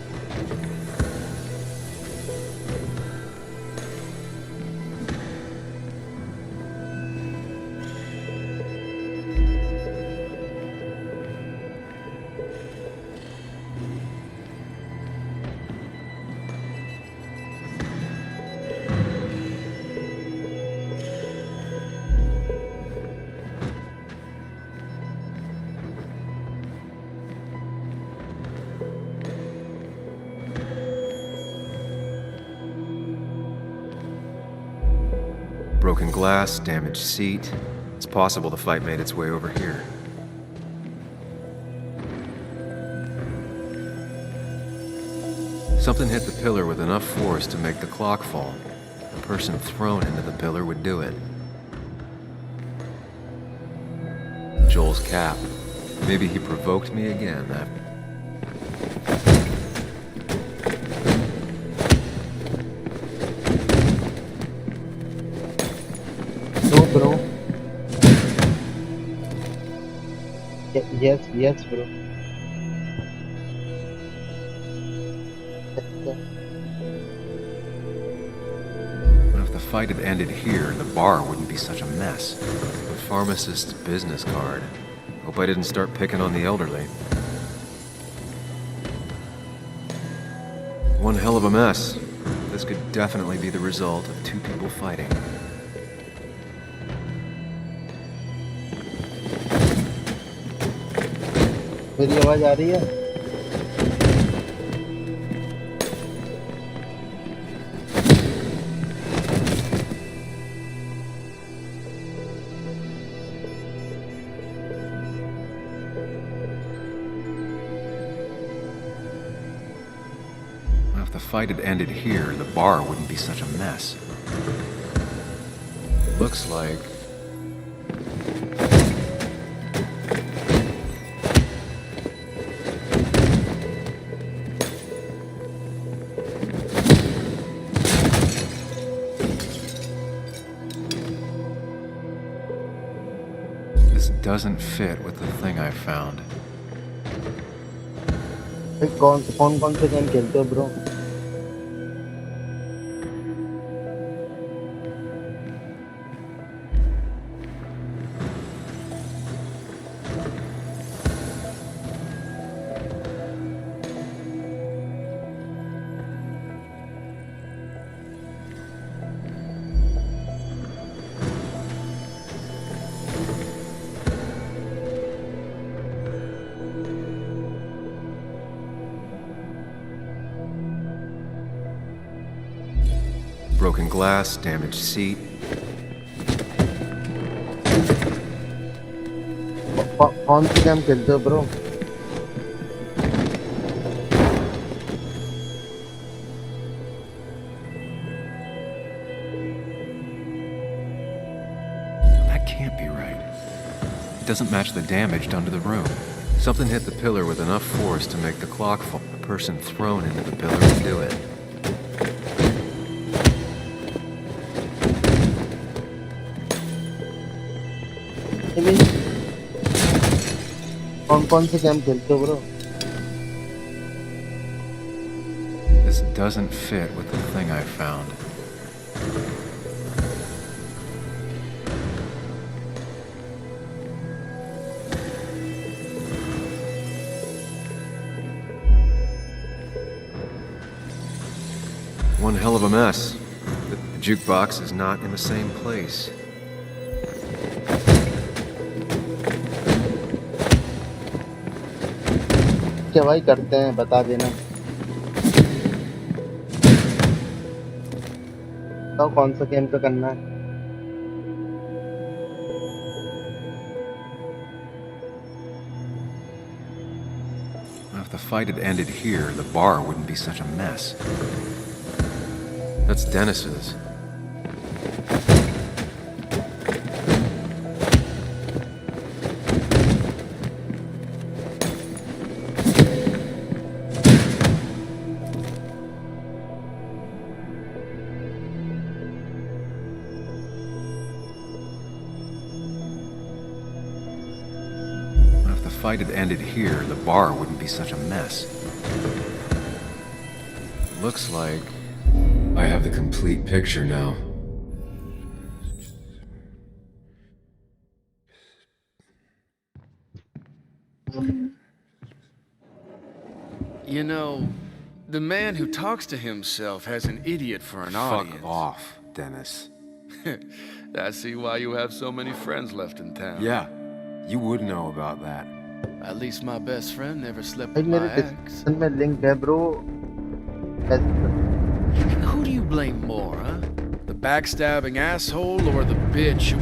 Broken glass, damaged seat. It's possible the fight made its way over here. Something hit the pillar with enough force to make the clock fall. The person thrown into the pillar would do it. Joel's cap. Maybe he provoked me again after... Bro. Yes, bro. But if the fight had ended here, the bar wouldn't be such a mess. The pharmacist's business card. Hope I didn't start picking on the elderly. One hell of a mess. This could definitely be the result of two people fighting. मेरी आवाज आ रही है? If the fight had ended here, the bar wouldn't be such a mess. Looks like... doesn't fit with the thing I found. कौन से game खेलते हो bro? Broken glass, damaged seat. कौन सी game खेलते हो bro? That can't be right. It doesn't match the damage done to the room. Something hit the pillar with enough force to make the clock fall. The person thrown into the pillar would do it. कौन से game खेलते हो bro? This doesn't fit with the thing I found. One hell of a mess. The jukebox is not in the same place. क्या भाई करते हैं बता देना। बताओ कौन सा गेम पे करना है? If the fight had ended here, the bar wouldn't be such a mess. That's Dennis's. If the fight had ended here, the bar wouldn't be such a mess. Looks like I have the complete picture now. You know, the man who talks to himself has an idiot for an audience. Fuck off, Dennis. I see why you have so many friends left in town. Yeah, you would know about that. At least my best friend never slept भाई with my मेरे ex. Description में link है bro. Who do you blame more, huh? The backstabbing asshole or the bitch who...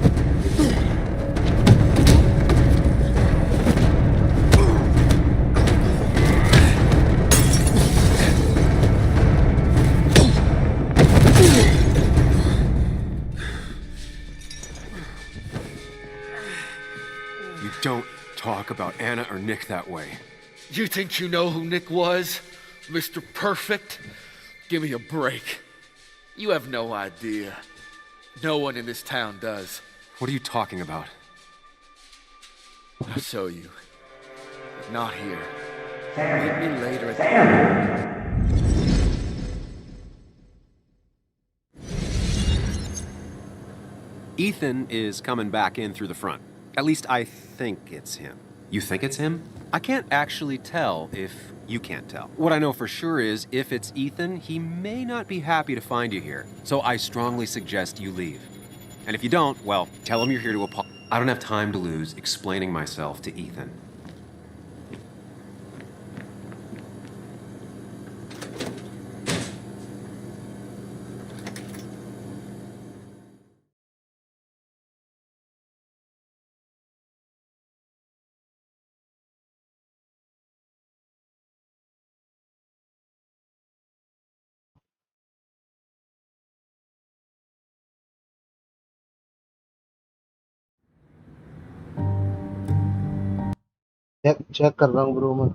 You don't talk about Anna or Nick that way. You think you know who Nick was? Mr. Perfect? Give me a break. You have no idea. No one in this town does. What are you talking about? I'll show you. But not here. Meet me later at the... Ethan is coming back in through the front. At least I think it's him. You think it's him? I can't actually tell if you can't tell. What I know for sure is, if it's Ethan, he may not be happy to find you here. So I strongly suggest you leave. And if you don't, well, tell him you're here to apologize. I don't have time to lose explaining myself to Ethan. Check कर रहा हूँ bro मैं.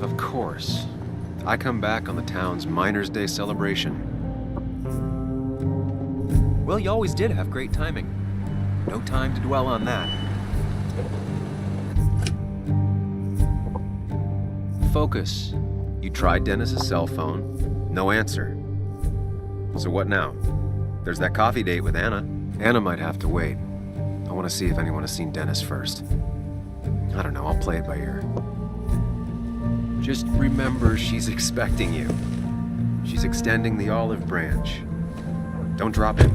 Of course. I come back on the town's Miners' Day celebration. Well, you always did have great timing. No time to dwell on that. Focus. You tried Dennis's cell phone. No answer. So what now? There's that coffee date with Anna. Anna might have to wait. I want to see if anyone has seen Dennis first. I don't know, I'll play it by ear. Just remember, she's expecting you. She's extending the olive branch. Don't drop it.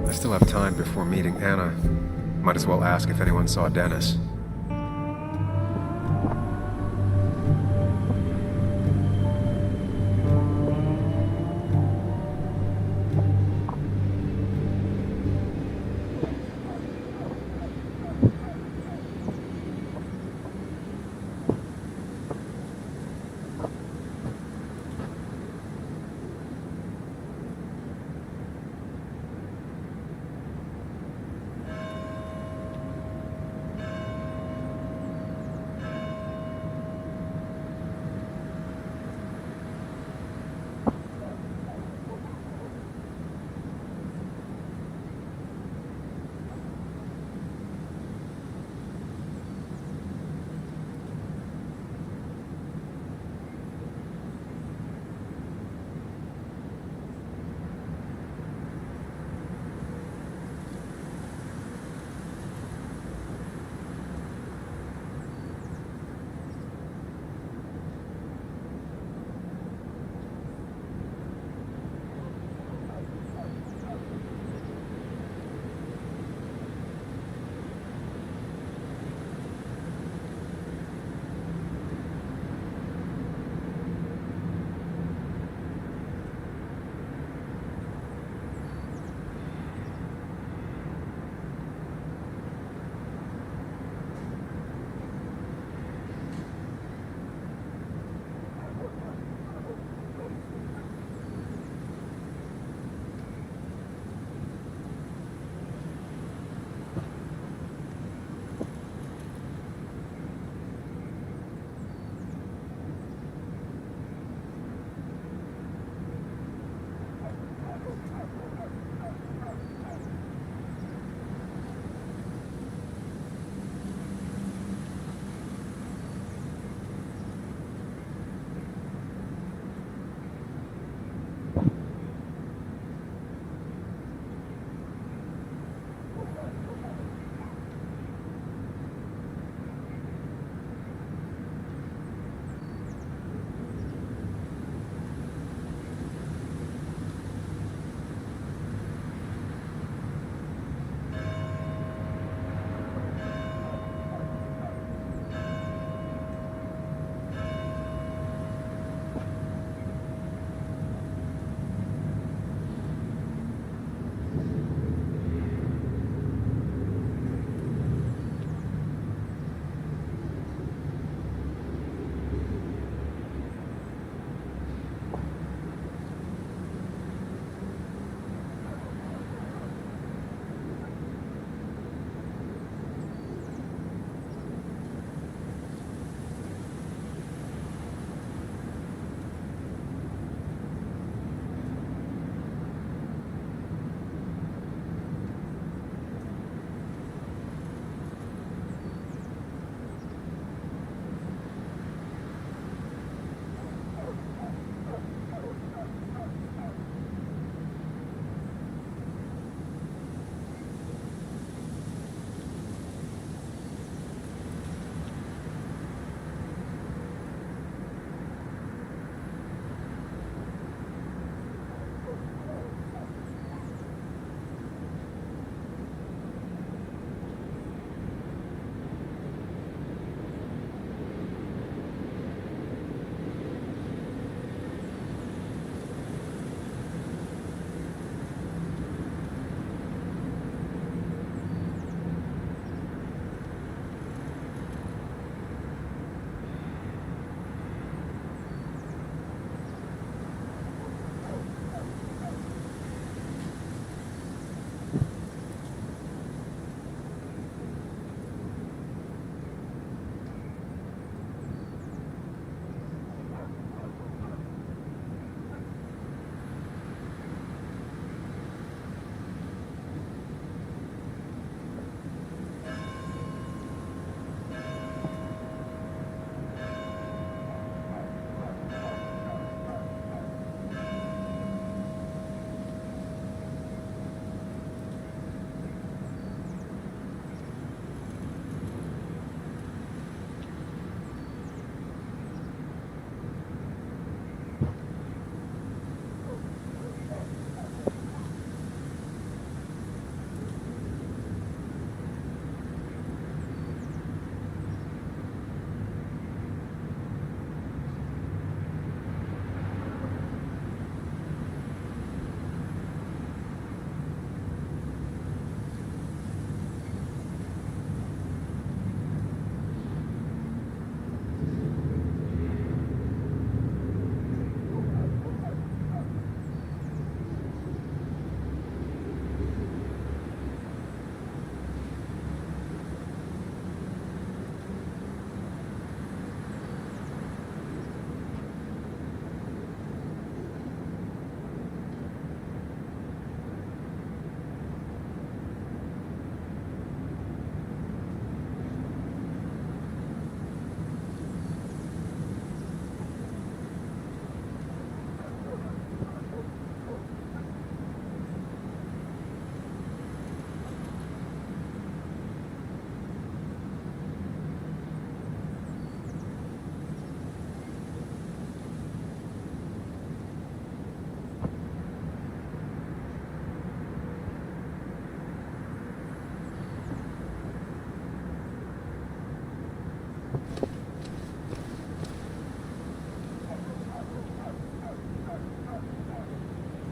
I still have time before meeting Anna. Might as well ask if anyone saw Dennis.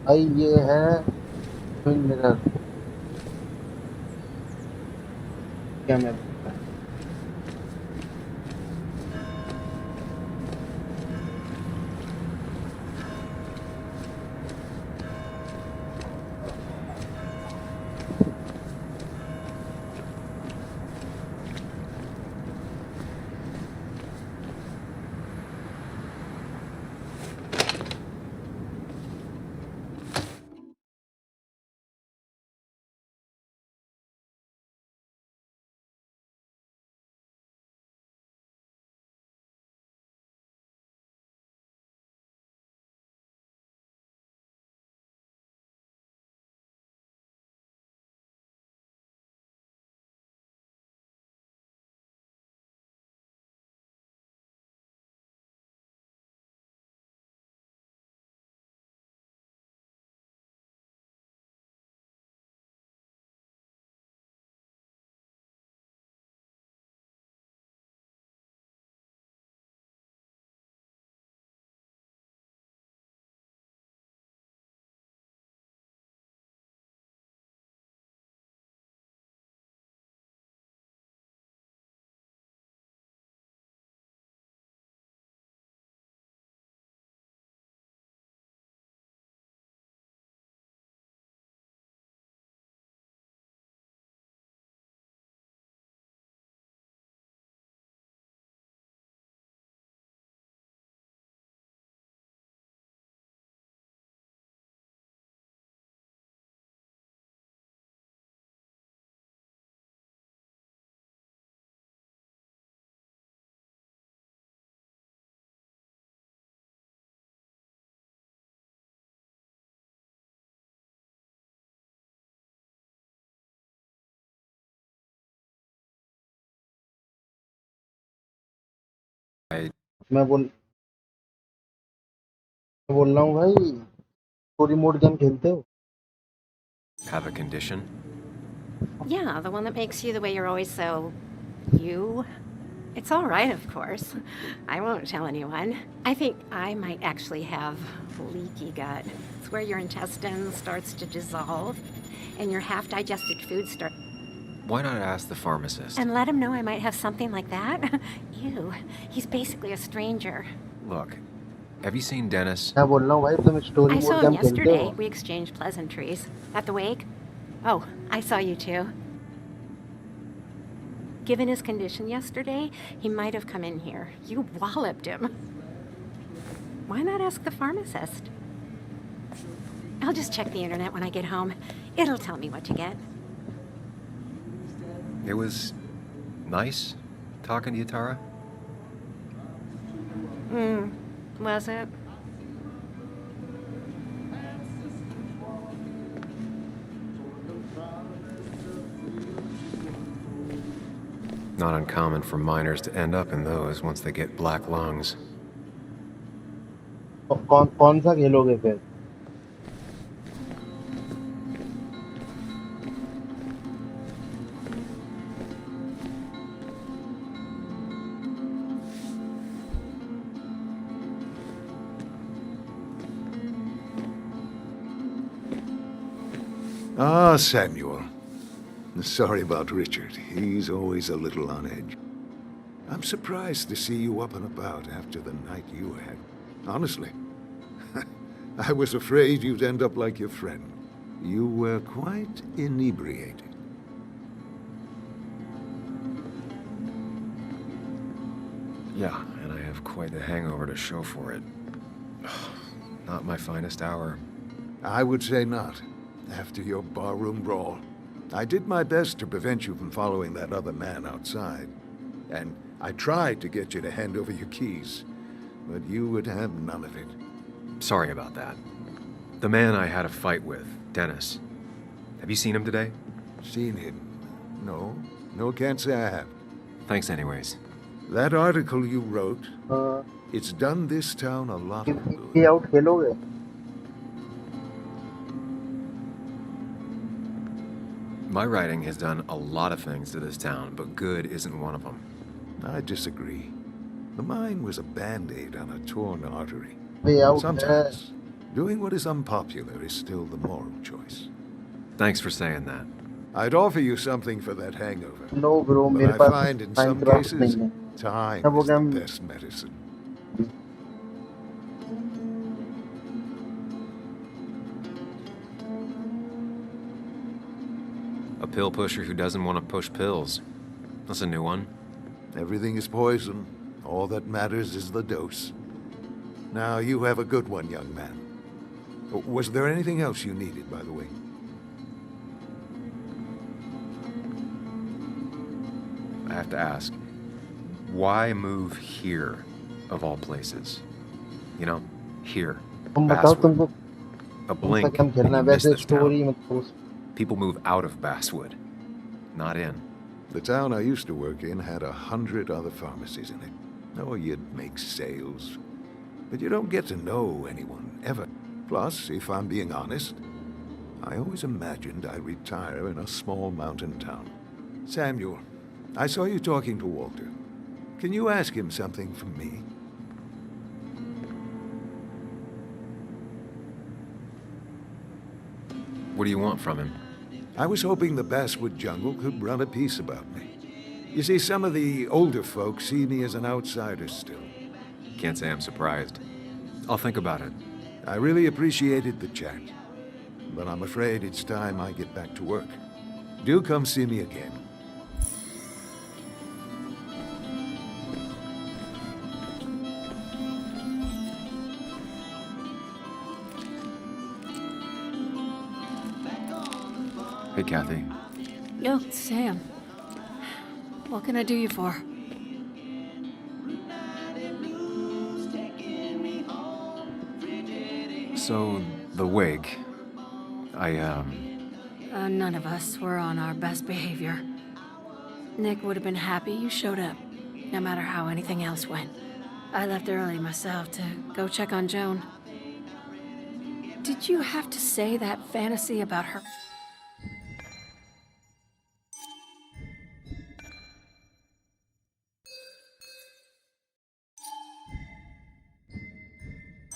भाई ये है twin mirror camera. मैं बोल रहा हूँ भाई story mode game खेलते हो? Have a condition? Yeah, the one that makes you the way you're always so... you? It's all right, of course. I won't tell anyone. I think I might actually have leaky gut. It's where your intestine starts to dissolve, and your half-digested food start... Why not ask the pharmacist? And let him know I might have something like that? Ew, he's basically a stranger. Look, have you seen Dennis? मैं बोल रहा हूँ भाई तुम story I saw mode him game खेलते yesterday. हो? We exchanged pleasantries. At the wake? Oh, I saw you too. Given his condition yesterday, he might have come in here. You walloped him. Why not ask the pharmacist? I'll just check the internet when I get home. It'll tell me what to get. It was nice talking to you, Tara. Was it? Not uncommon for miners to end up in those once they get black lungs. कौन सा खेलोगे फिर? Ah, Samuel. Sorry about Richard. He's always a little on edge. I'm surprised to see you up and about after the night you had. Honestly. I was afraid you'd end up like your friend. You were quite inebriated. Yeah, and I have quite the hangover to show for it. Not my finest hour. I would say not, after your barroom brawl. I did my best to prevent you from following that other man outside. And I tried to get you to hand over your keys, but you would have none of it. Sorry about that. The man I had a fight with, Dennis. Have you seen him today? Seen him? No. No, can't say I have. Thanks anyways. That article you wrote, it's done this town a lot of good. ये out खेलोगे? My writing has done a lot of things to this town, but good isn't one of them. I disagree. The mine was a band-aid on a torn artery. Way out Sometimes Doing what is unpopular is still the moral choice. Thanks for saying that. I'd offer you something for that hangover. No bro, But मेरे I pass find in some Minecraft cases, नहीं है. time मैं वो is the game best medicine. A pill pusher who doesn't want to push pills. That's a new one. Everything is poison. All that matters is the dose. Now, you have a good one, young man. Was there anything else you needed, by the way? I have to ask, why move here, of all places? You know, here, तुम बताओ Basswood. तुमको A कौन सा blink, game and खेलना you है miss वैसे this town. Story मत post. People move out of Basswood, not in. The town I used to work in had 100 other pharmacies in it. Oh, you'd make sales. But you don't get to know anyone, ever. Plus, if I'm being honest, I always imagined I'd retire in a small mountain town. Samuel, I saw you talking to Walter. Can you ask him something from me? What do you want from him? I was hoping the Basswood jungle could run a piece about me. You see, some of the older folks see me as an outsider still. Can't say I'm surprised. I'll think about it. I really appreciated the chat, but I'm afraid it's time I get back to work. Do come see me again. Hey, Kathy. Yo, Sam. What can I do you for? So, the wake. None of us were on our best behavior. Nick would have been happy you showed up, no matter how anything else went. I left early myself to go check on Joan. Did you have to say that fantasy about her?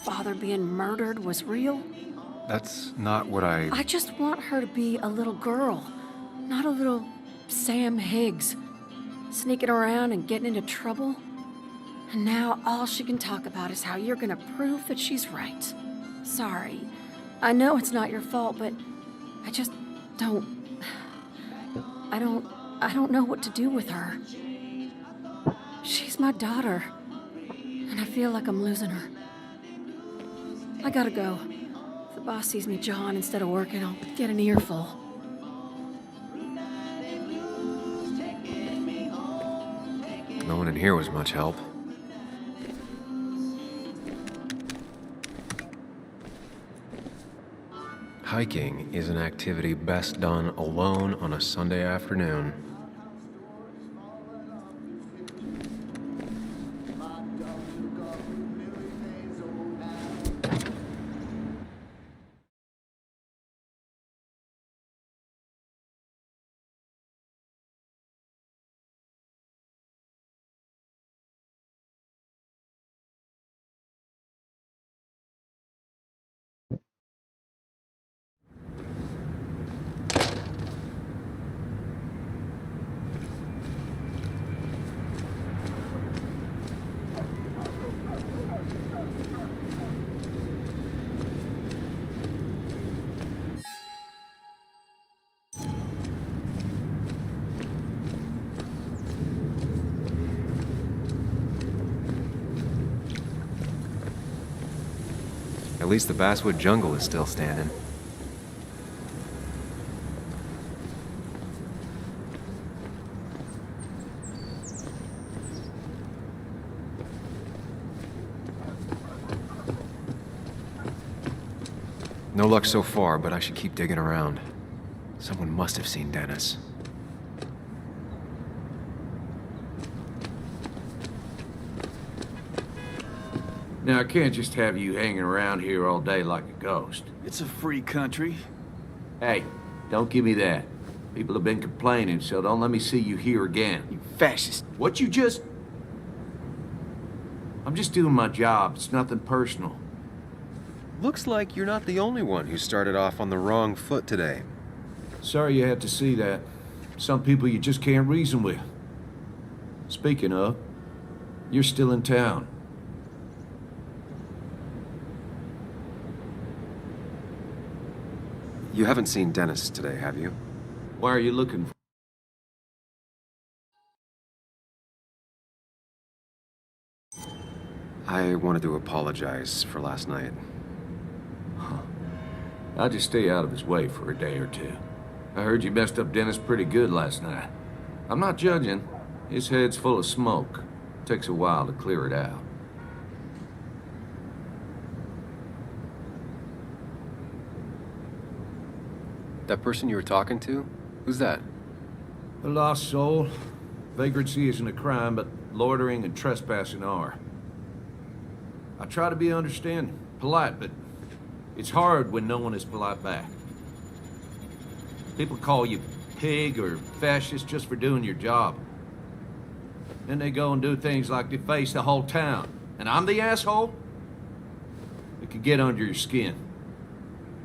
Father being murdered was real? That's not what I just want her to be a little girl, not a little Sam Higgs, sneaking around and getting into trouble. And now all she can talk about is how you're gonna prove that she's right. Sorry. I know it's not your fault, but I just don't... I don't know what to do with her. She's my daughter, and I feel like I'm losing her. I gotta go. If the boss sees me jawing instead of working, I'll get an earful. No one in here was much help. Hiking is an activity best done alone on a Sunday afternoon. At least the Basswood jungle is still standing. No luck so far, but I should keep digging around. Someone must have seen Dennis. Now, I can't just have you hanging around here all day like a ghost. It's a free country. Hey, don't give me that. People have been complaining, so don't let me see you here again. You fascist. What you just... I'm just doing my job. It's nothing personal. Looks like you're not the only one who started off on the wrong foot today. Sorry you had to see that. Some people you just can't reason with. Speaking of, you're still in town. You haven't seen Dennis today, have you? Why are you looking for? I wanted to apologize for last night. I'll just stay out of his way for a day or two. I heard you messed up Dennis pretty good last night. I'm not judging. His head's full of smoke. Takes a while to clear it out. That person you were talking to? Who's that? A lost soul. Vagrancy isn't a crime, but loitering and trespassing are. I try to be understanding, polite, but it's hard when no one is polite back. People call you pig or fascist just for doing your job. Then they go and do things like deface the whole town. And I'm the asshole? It could get under your skin.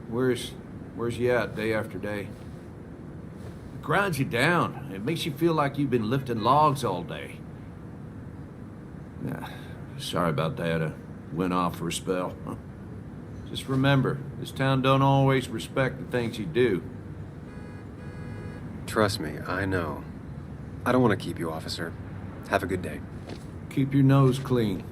Where's you at day after day? It grinds you down. It makes you feel like you've been lifting logs all day. Yeah, sorry about that. I went off for a spell. Just remember, this town don't always respect the things you do. Trust me, I know. I don't want to keep you, officer. Have a good day. Keep your nose clean.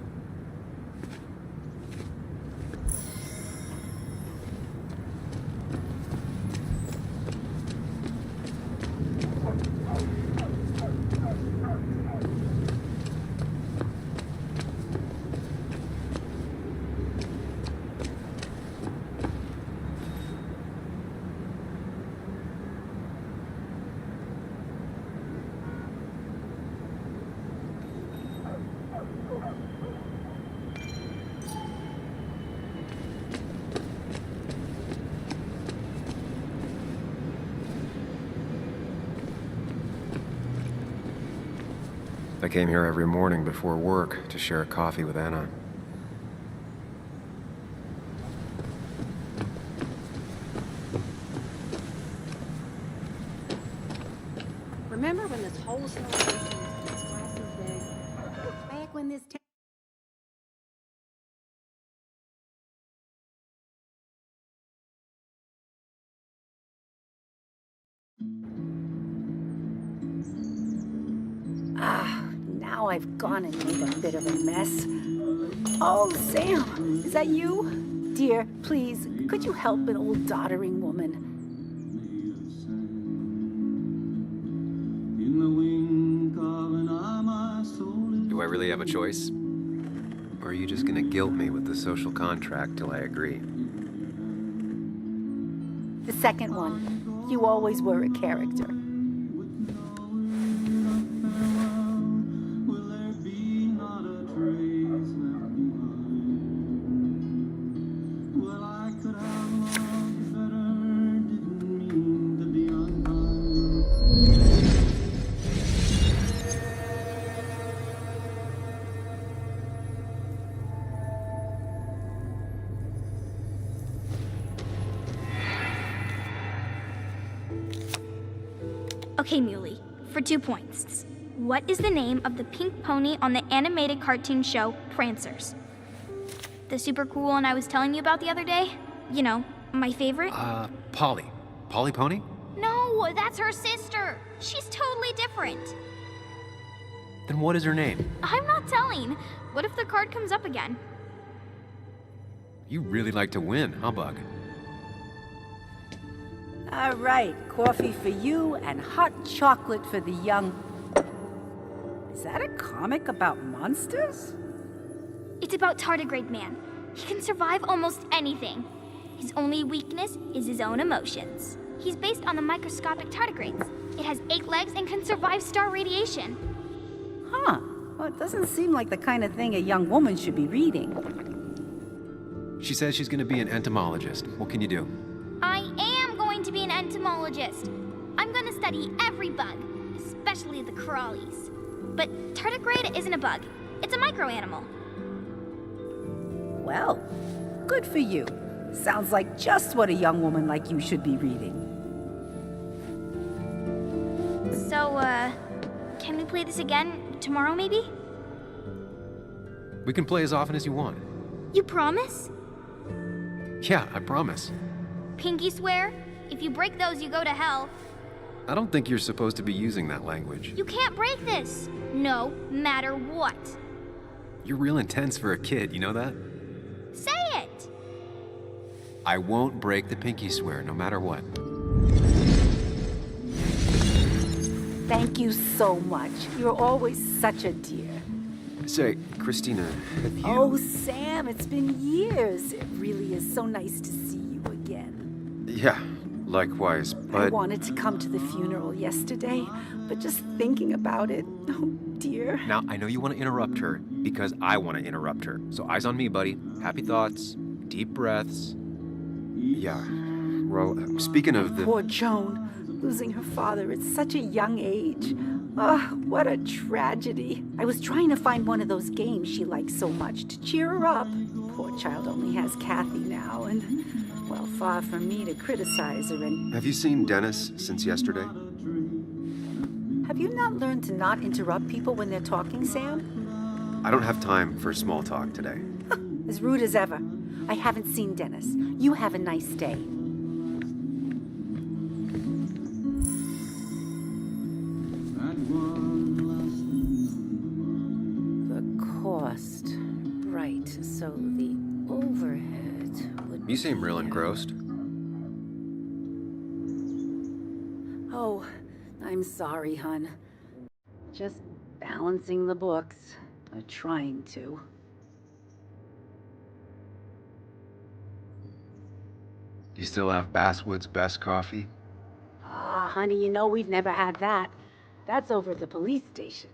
I came here every morning before work to share a coffee with Anna. Remember when this whole celebration was twice as big? Back when this Now I've gone and made a bit of a mess. Oh, Sam, is that you? Dear, please, could you help an old doddering woman? Do I really have a choice? Or are you just gonna guilt me with the social contract till I agree? The second one. You always were a character. Okay, Muley, for 2 points. What is the name of the pink pony on the animated cartoon show Prancers? The super cool one I was telling you about the other day? You know, my favorite? Polly. Polly Pony? No, that's her sister. She's totally different. Then what is her name? I'm not telling. What if the card comes up again? You really like to win, huh, Bug? All right, coffee for you and hot chocolate for the young... Is that a comic about monsters? It's about Tardigrade Man. He can survive almost anything. His only weakness is his own emotions. He's based on the microscopic tardigrades. It has 8 legs and can survive star radiation. Huh. Well, it doesn't seem like the kind of thing a young woman should be reading. She says she's gonna be an entomologist. What can you do? I am going to be an entomologist. I'm going to study every bug, especially the crawlies. But tardigrade isn't a bug. It's a microanimal. Well, good for you. Sounds like just what a young woman like you should be reading. So, can we play this again tomorrow, maybe? We can play as often as you want. You promise? Yeah, I promise. Pinky swear? If you break those, you go to hell. I don't think you're supposed to be using that language. You can't break this! No matter what. You're real intense for a kid, you know that? Say it! I won't break the pinky swear, no matter what. Thank you so much. You're always such a dear. Say, Christina, have you... Oh, Sam, it's been years. It really is so nice to see you again. Yeah, likewise, but... I wanted to come to the funeral yesterday, but just thinking about it, oh dear. Now, I know you want to interrupt her, because I want to interrupt her. So eyes on me, buddy. Happy thoughts, deep breaths. Yeah, well, speaking of the... Poor Joan. Losing her father at such a young age. Ah, what a tragedy. I was trying to find one of those games she likes so much to cheer her up. Poor child only has Kathy now, and, well, far from me to criticize her and... Have you seen Dennis since yesterday? Have you not learned to not interrupt people when they're talking, Sam? I don't have time for small talk today. As rude as ever. I haven't seen Dennis. You have a nice day. Right, so the overhead would... You seem real engrossed. Oh, I'm sorry, hun. Just balancing the books. Or trying to. You still have Basswood's best coffee? Ah, honey, you know we've never had that. That's over at the police station.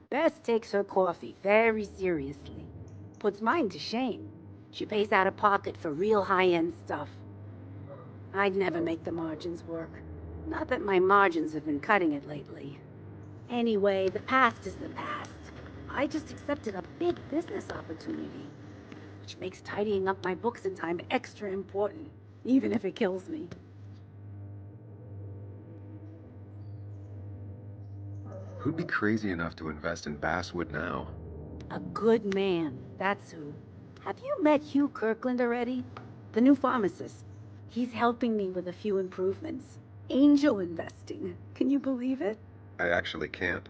Bess takes her coffee very seriously. Puts mine to shame. She pays out of pocket for real high-end stuff. I'd never make the margins work. Not that my margins have been cutting it lately. Anyway, the past is the past. I just accepted a big business opportunity, which makes tidying up my books in time extra important, even if it kills me. Who'd be crazy enough to invest in Basswood now? A good man, that's who. Have you met Hugh Kirkland already? The new pharmacist. He's helping me with a few improvements. Angel investing. Can you believe it? I actually can't.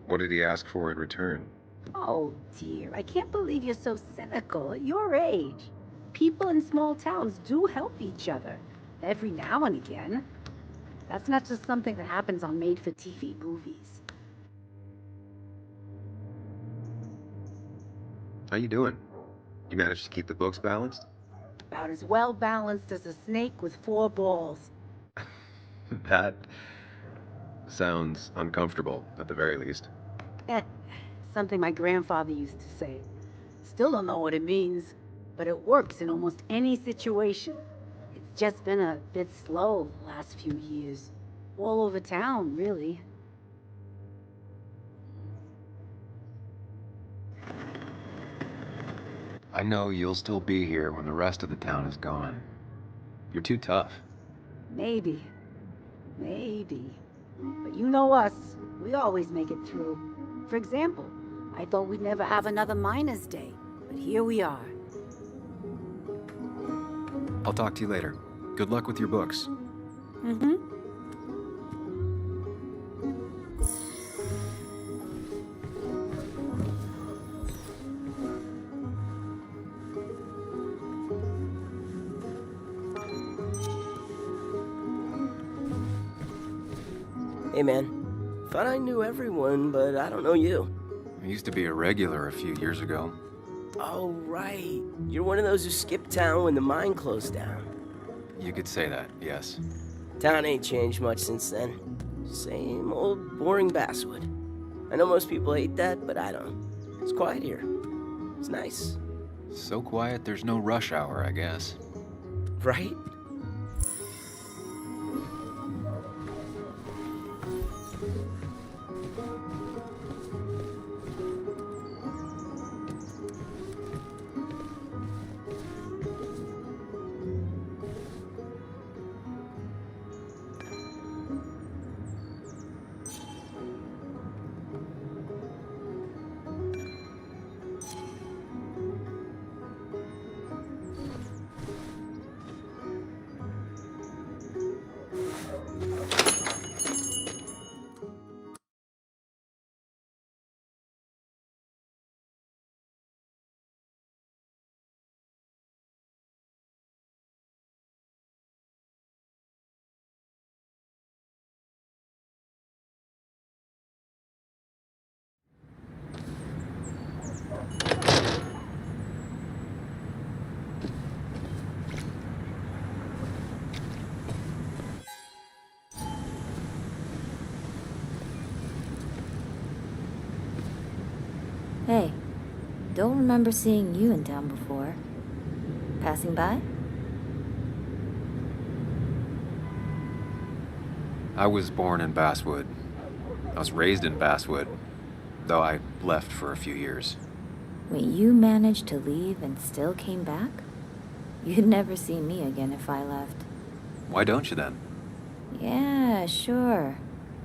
What did he ask for in return? Oh dear, I can't believe you're so cynical at your age. People in small towns do help each other, every now and again. That's not just something that happens on made-for-TV movies. How you doing? You managed to keep the books balanced? About as well balanced as a snake with 4 balls. That sounds uncomfortable, at the very least. Something my grandfather used to say. Still don't know what it means, but it works in almost any situation. It's just been a bit slow the last few years. All over town, really. I know you'll still be here when the rest of the town is gone. You're too tough. Maybe. Maybe. But you know us. We always make it through. For example, I thought we'd never have another Miners' Day, but here we are. I'll talk to you later. Good luck with your books. Mm-hmm. Hey man, thought I knew everyone, but I don't know you. I used to be a regular a few years ago. Oh right, you're one of those who skipped town when the mine closed down. You could say that, yes. Town ain't changed much since then. Same old boring Basswood. I know most people hate that, but I don't. It's quiet here. It's nice. So quiet there's no rush hour, I guess. Right? don't remember seeing you in town before. Passing by? I was born in Basswood. I was raised in Basswood, though I left for a few years. Wait, you managed to leave and still came back? You'd never see me again if I left. Why don't you then? Yeah, sure.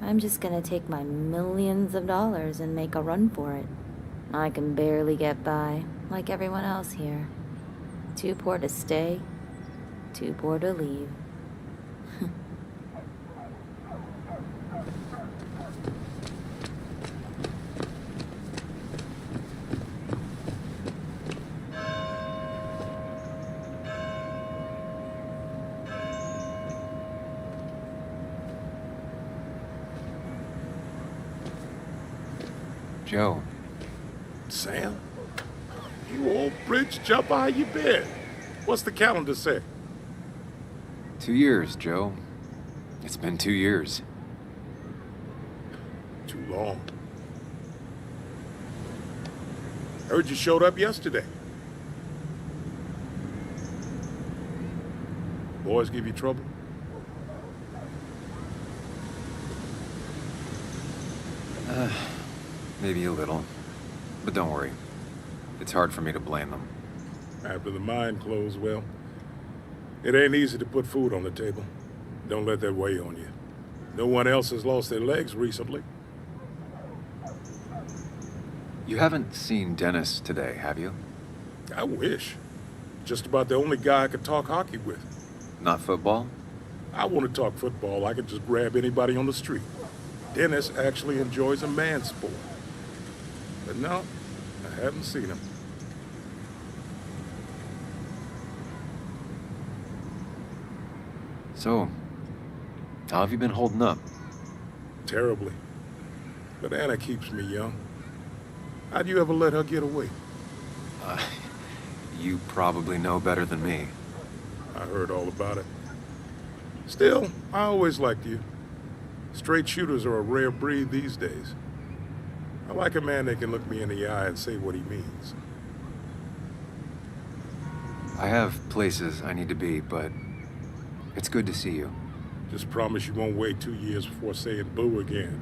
I'm just gonna take my millions of dollars and make a run for it. I can barely get by, like everyone else here. Too poor to stay, too poor to leave. Joe. Sam? You old bridge jumper, how you been? What's the calendar say? 2 years, Joe. It's been 2 years. Too long. Heard you showed up yesterday. Boys give you trouble? Maybe a little. But don't worry. It's hard for me to blame them. After the mine closed, well, it ain't easy to put food on the table. Don't let that weigh on you. No one else has lost their legs recently. You haven't seen Dennis today, have you? I wish. Just about the only guy I could talk hockey with. Not football? I want to talk football. I could just grab anybody on the street. Dennis actually enjoys a man's sport. But no, I haven't seen him. So, how have you been holding up? Terribly. But Anna keeps me young. How'd you ever let her get away? You probably know better than me. I heard all about it. Still, I always liked you. Straight shooters are a rare breed these days. I like a man that can look me in the eye and say what he means. I have places I need to be, but it's good to see you. Just promise you won't wait 2 years before saying boo again.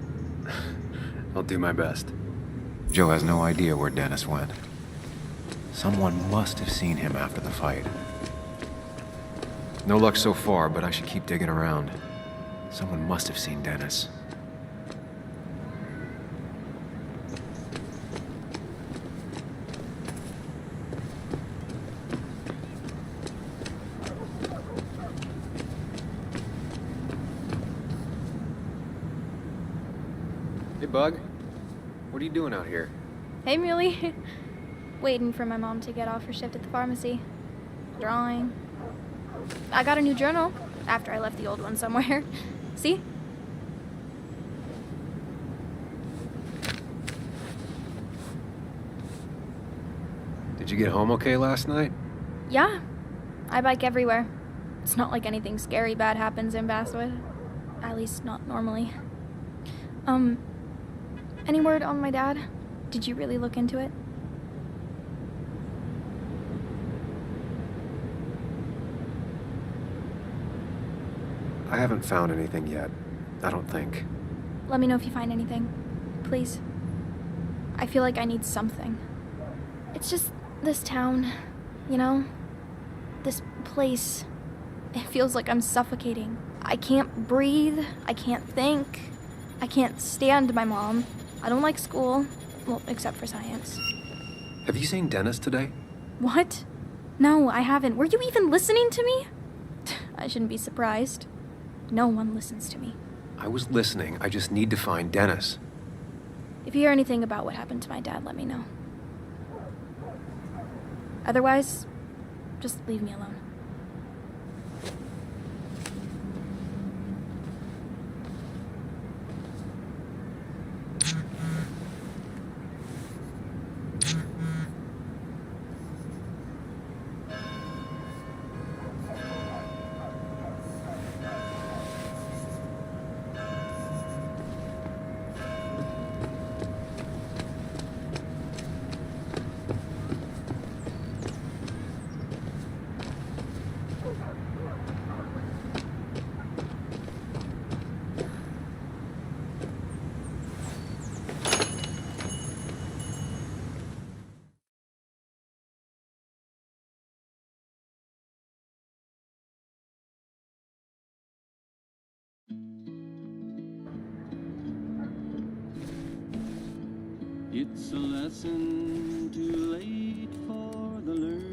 I'll do my best. Joe has no idea where Dennis went. Someone must have seen him after the fight. No luck so far, but I should keep digging around. Someone must have seen Dennis. Hey, Bug. What are you doing out here? Hey, Muley. Waiting for my mom to get off her shift at the pharmacy. Drawing. I got a new journal after I left the old one somewhere. See? Did you get home okay last night? Yeah. I bike everywhere. It's not like anything scary bad happens in Basswood. At least not normally. Any word on my dad? Did you really look into it? I haven't found anything yet. I don't think. Let me know if you find anything. Please. I feel like I need something. It's just this town, you know? This place. It feels like I'm suffocating. I can't breathe. I can't think. I can't stand my mom. I don't like school. Well, except for science. Have you seen Dennis today? What? No, I haven't. Were you even listening to me? I shouldn't be surprised. No one listens to me. I was listening. I just need to find Dennis. If you hear anything about what happened to my dad, let me know. Otherwise, just leave me alone.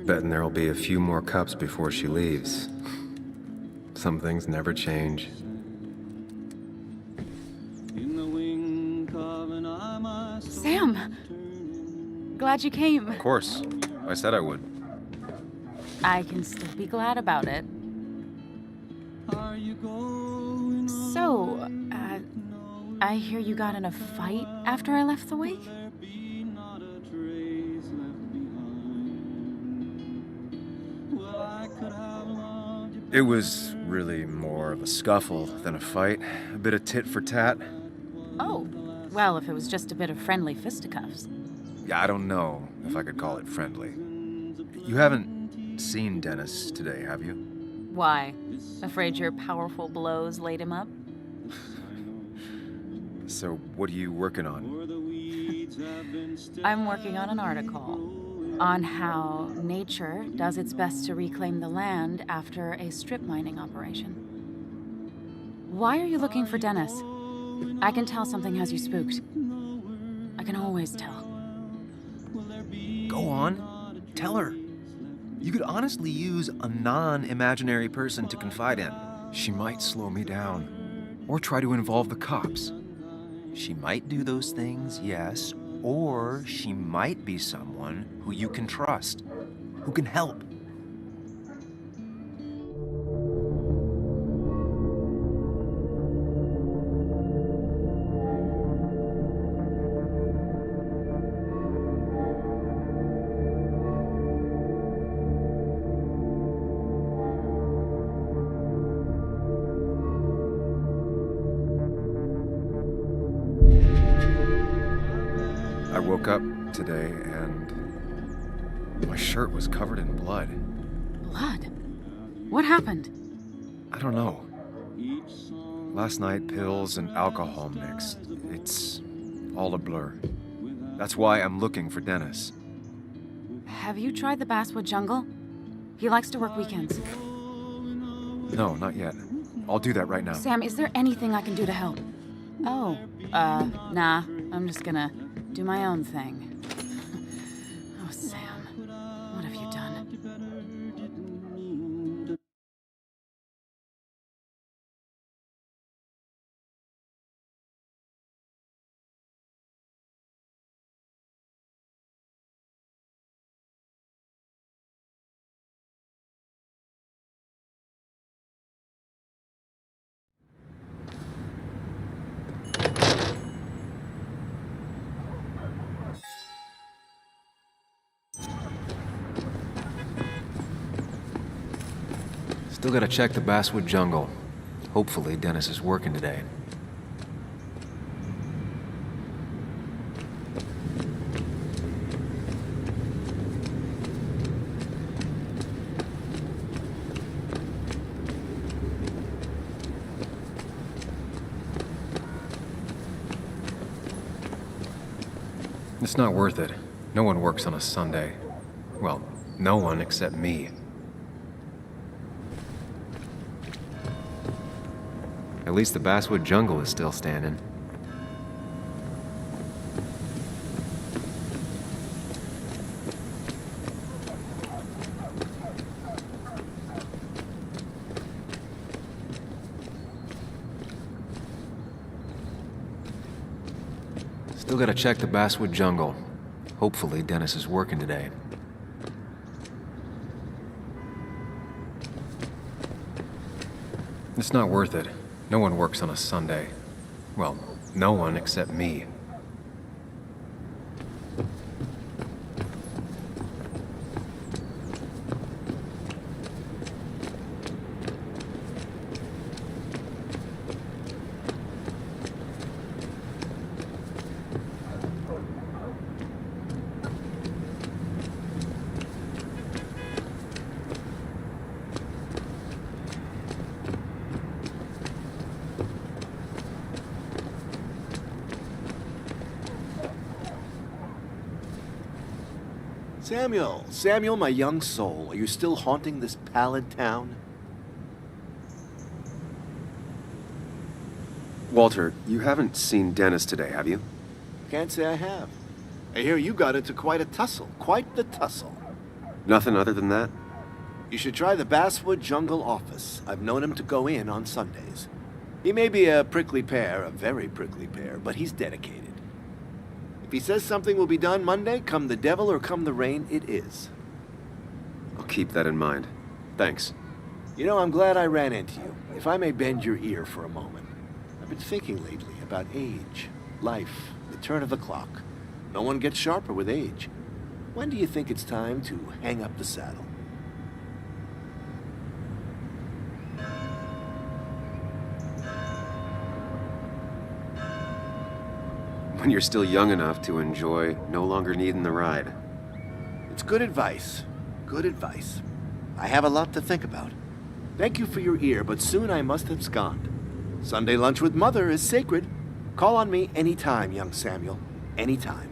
Betting there'll be a few more cups before she leaves. Some things never change. Sam! Glad you came. Of course. I said I would. I can still be glad about it. So, I hear you got in a fight after I left the wake? It was really more of a scuffle than a fight. A bit of tit for tat. Oh, well, if it was just a bit of friendly fisticuffs. Yeah, I don't know if I could call it friendly. You haven't seen Dennis today, have you? Why? Afraid your powerful blows laid him up? So, what are you working on? I'm working on an article on how nature does its best to reclaim the land after a strip mining operation. Why are you looking for Dennis? I can tell something has you spooked. I can always tell. Go on. Tell her. You could honestly use a non-imaginary person to confide in. She might slow me down. Or try to involve the cops. She might do those things, yes. Or she might be someone who you can trust. Who can help. I woke up today and my shirt was covered in blood. Blood? What happened? I don't know. Last night, pills and alcohol mixed. It's all a blur. That's why I'm looking for Dennis. Have you tried the Basswood Jungle? He likes to work weekends. No, not yet. I'll do that right now. Sam, is there anything I can do to help? Oh, nah. I'm just gonna do my own thing. Oh, Sam. What have you done? Still gotta check the Basswood Jungle. Hopefully Dennis is working today. It's not worth it. No one works on a Sunday. Well, no one except me. At least the Basswood Jungle is still standing. Still gotta check the Basswood Jungle. Hopefully Dennis is working today. It's not worth it. No one works on a Sunday. Well, no one except me. Samuel, my young soul, are you still haunting this pallid town? Walter, you haven't seen Dennis today, have you? Can't say I have. I hear you got into quite a tussle. Quite the tussle. Nothing other than that? You should try the Basswood Jungle office. I've known him to go in on Sundays. He may be a prickly pear, a very prickly pear, but he's dedicated. If he says something will be done Monday, come the devil or come the rain, it is. I'll keep that in mind. Thanks. You know, I'm glad I ran into you. If I may bend your ear for a moment. I've been thinking lately about age, life, the turn of the clock. No one gets sharper with age. When do you think it's time to hang up the saddle? When you're still young enough to enjoy no longer needing the ride. It's good advice. Good advice. I have a lot to think about. Thank you for your ear, but soon I must abscond. Sunday lunch with Mother is sacred. Call on me anytime, young Samuel. Anytime.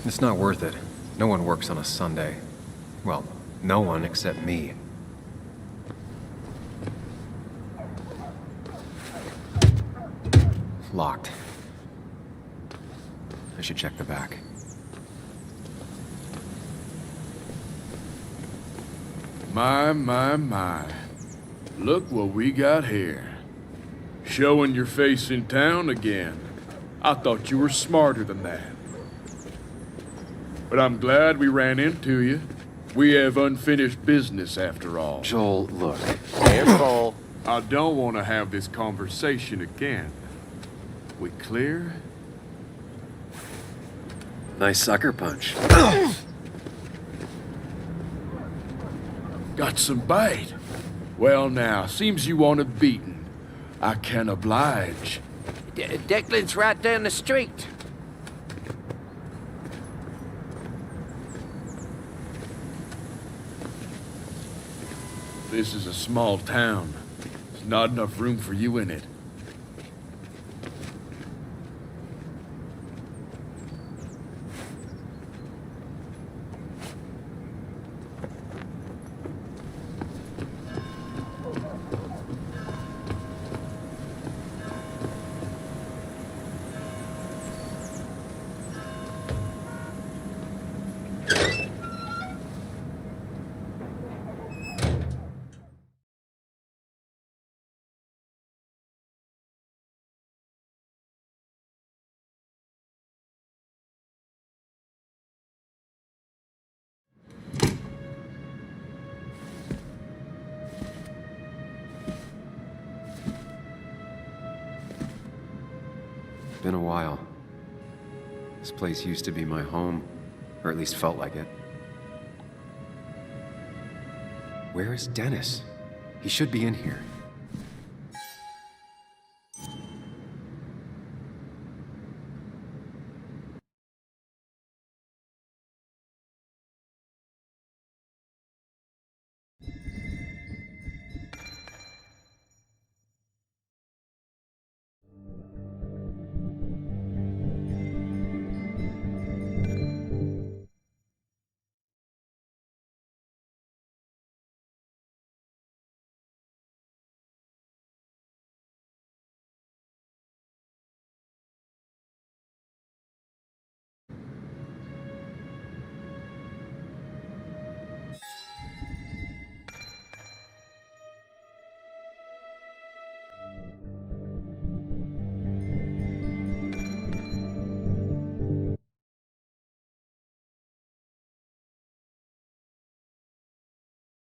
It's not worth it. No one works on a Sunday. Well, no one except me. Locked. I should check the back. My. Look what we got here. Showing your face in town again. I thought you were smarter than that. But I'm glad we ran into you. We have unfinished business after all. Joel, look. Careful. I don't want to have this conversation again. We clear? Nice sucker punch. Got some bite. Well now, seems you want a beating. I can oblige. Declan's right down the street. This is a small town. There's not enough room for you in it. Been a while. This place used to be my home, or at least felt like it. Where is Dennis? He should be in here.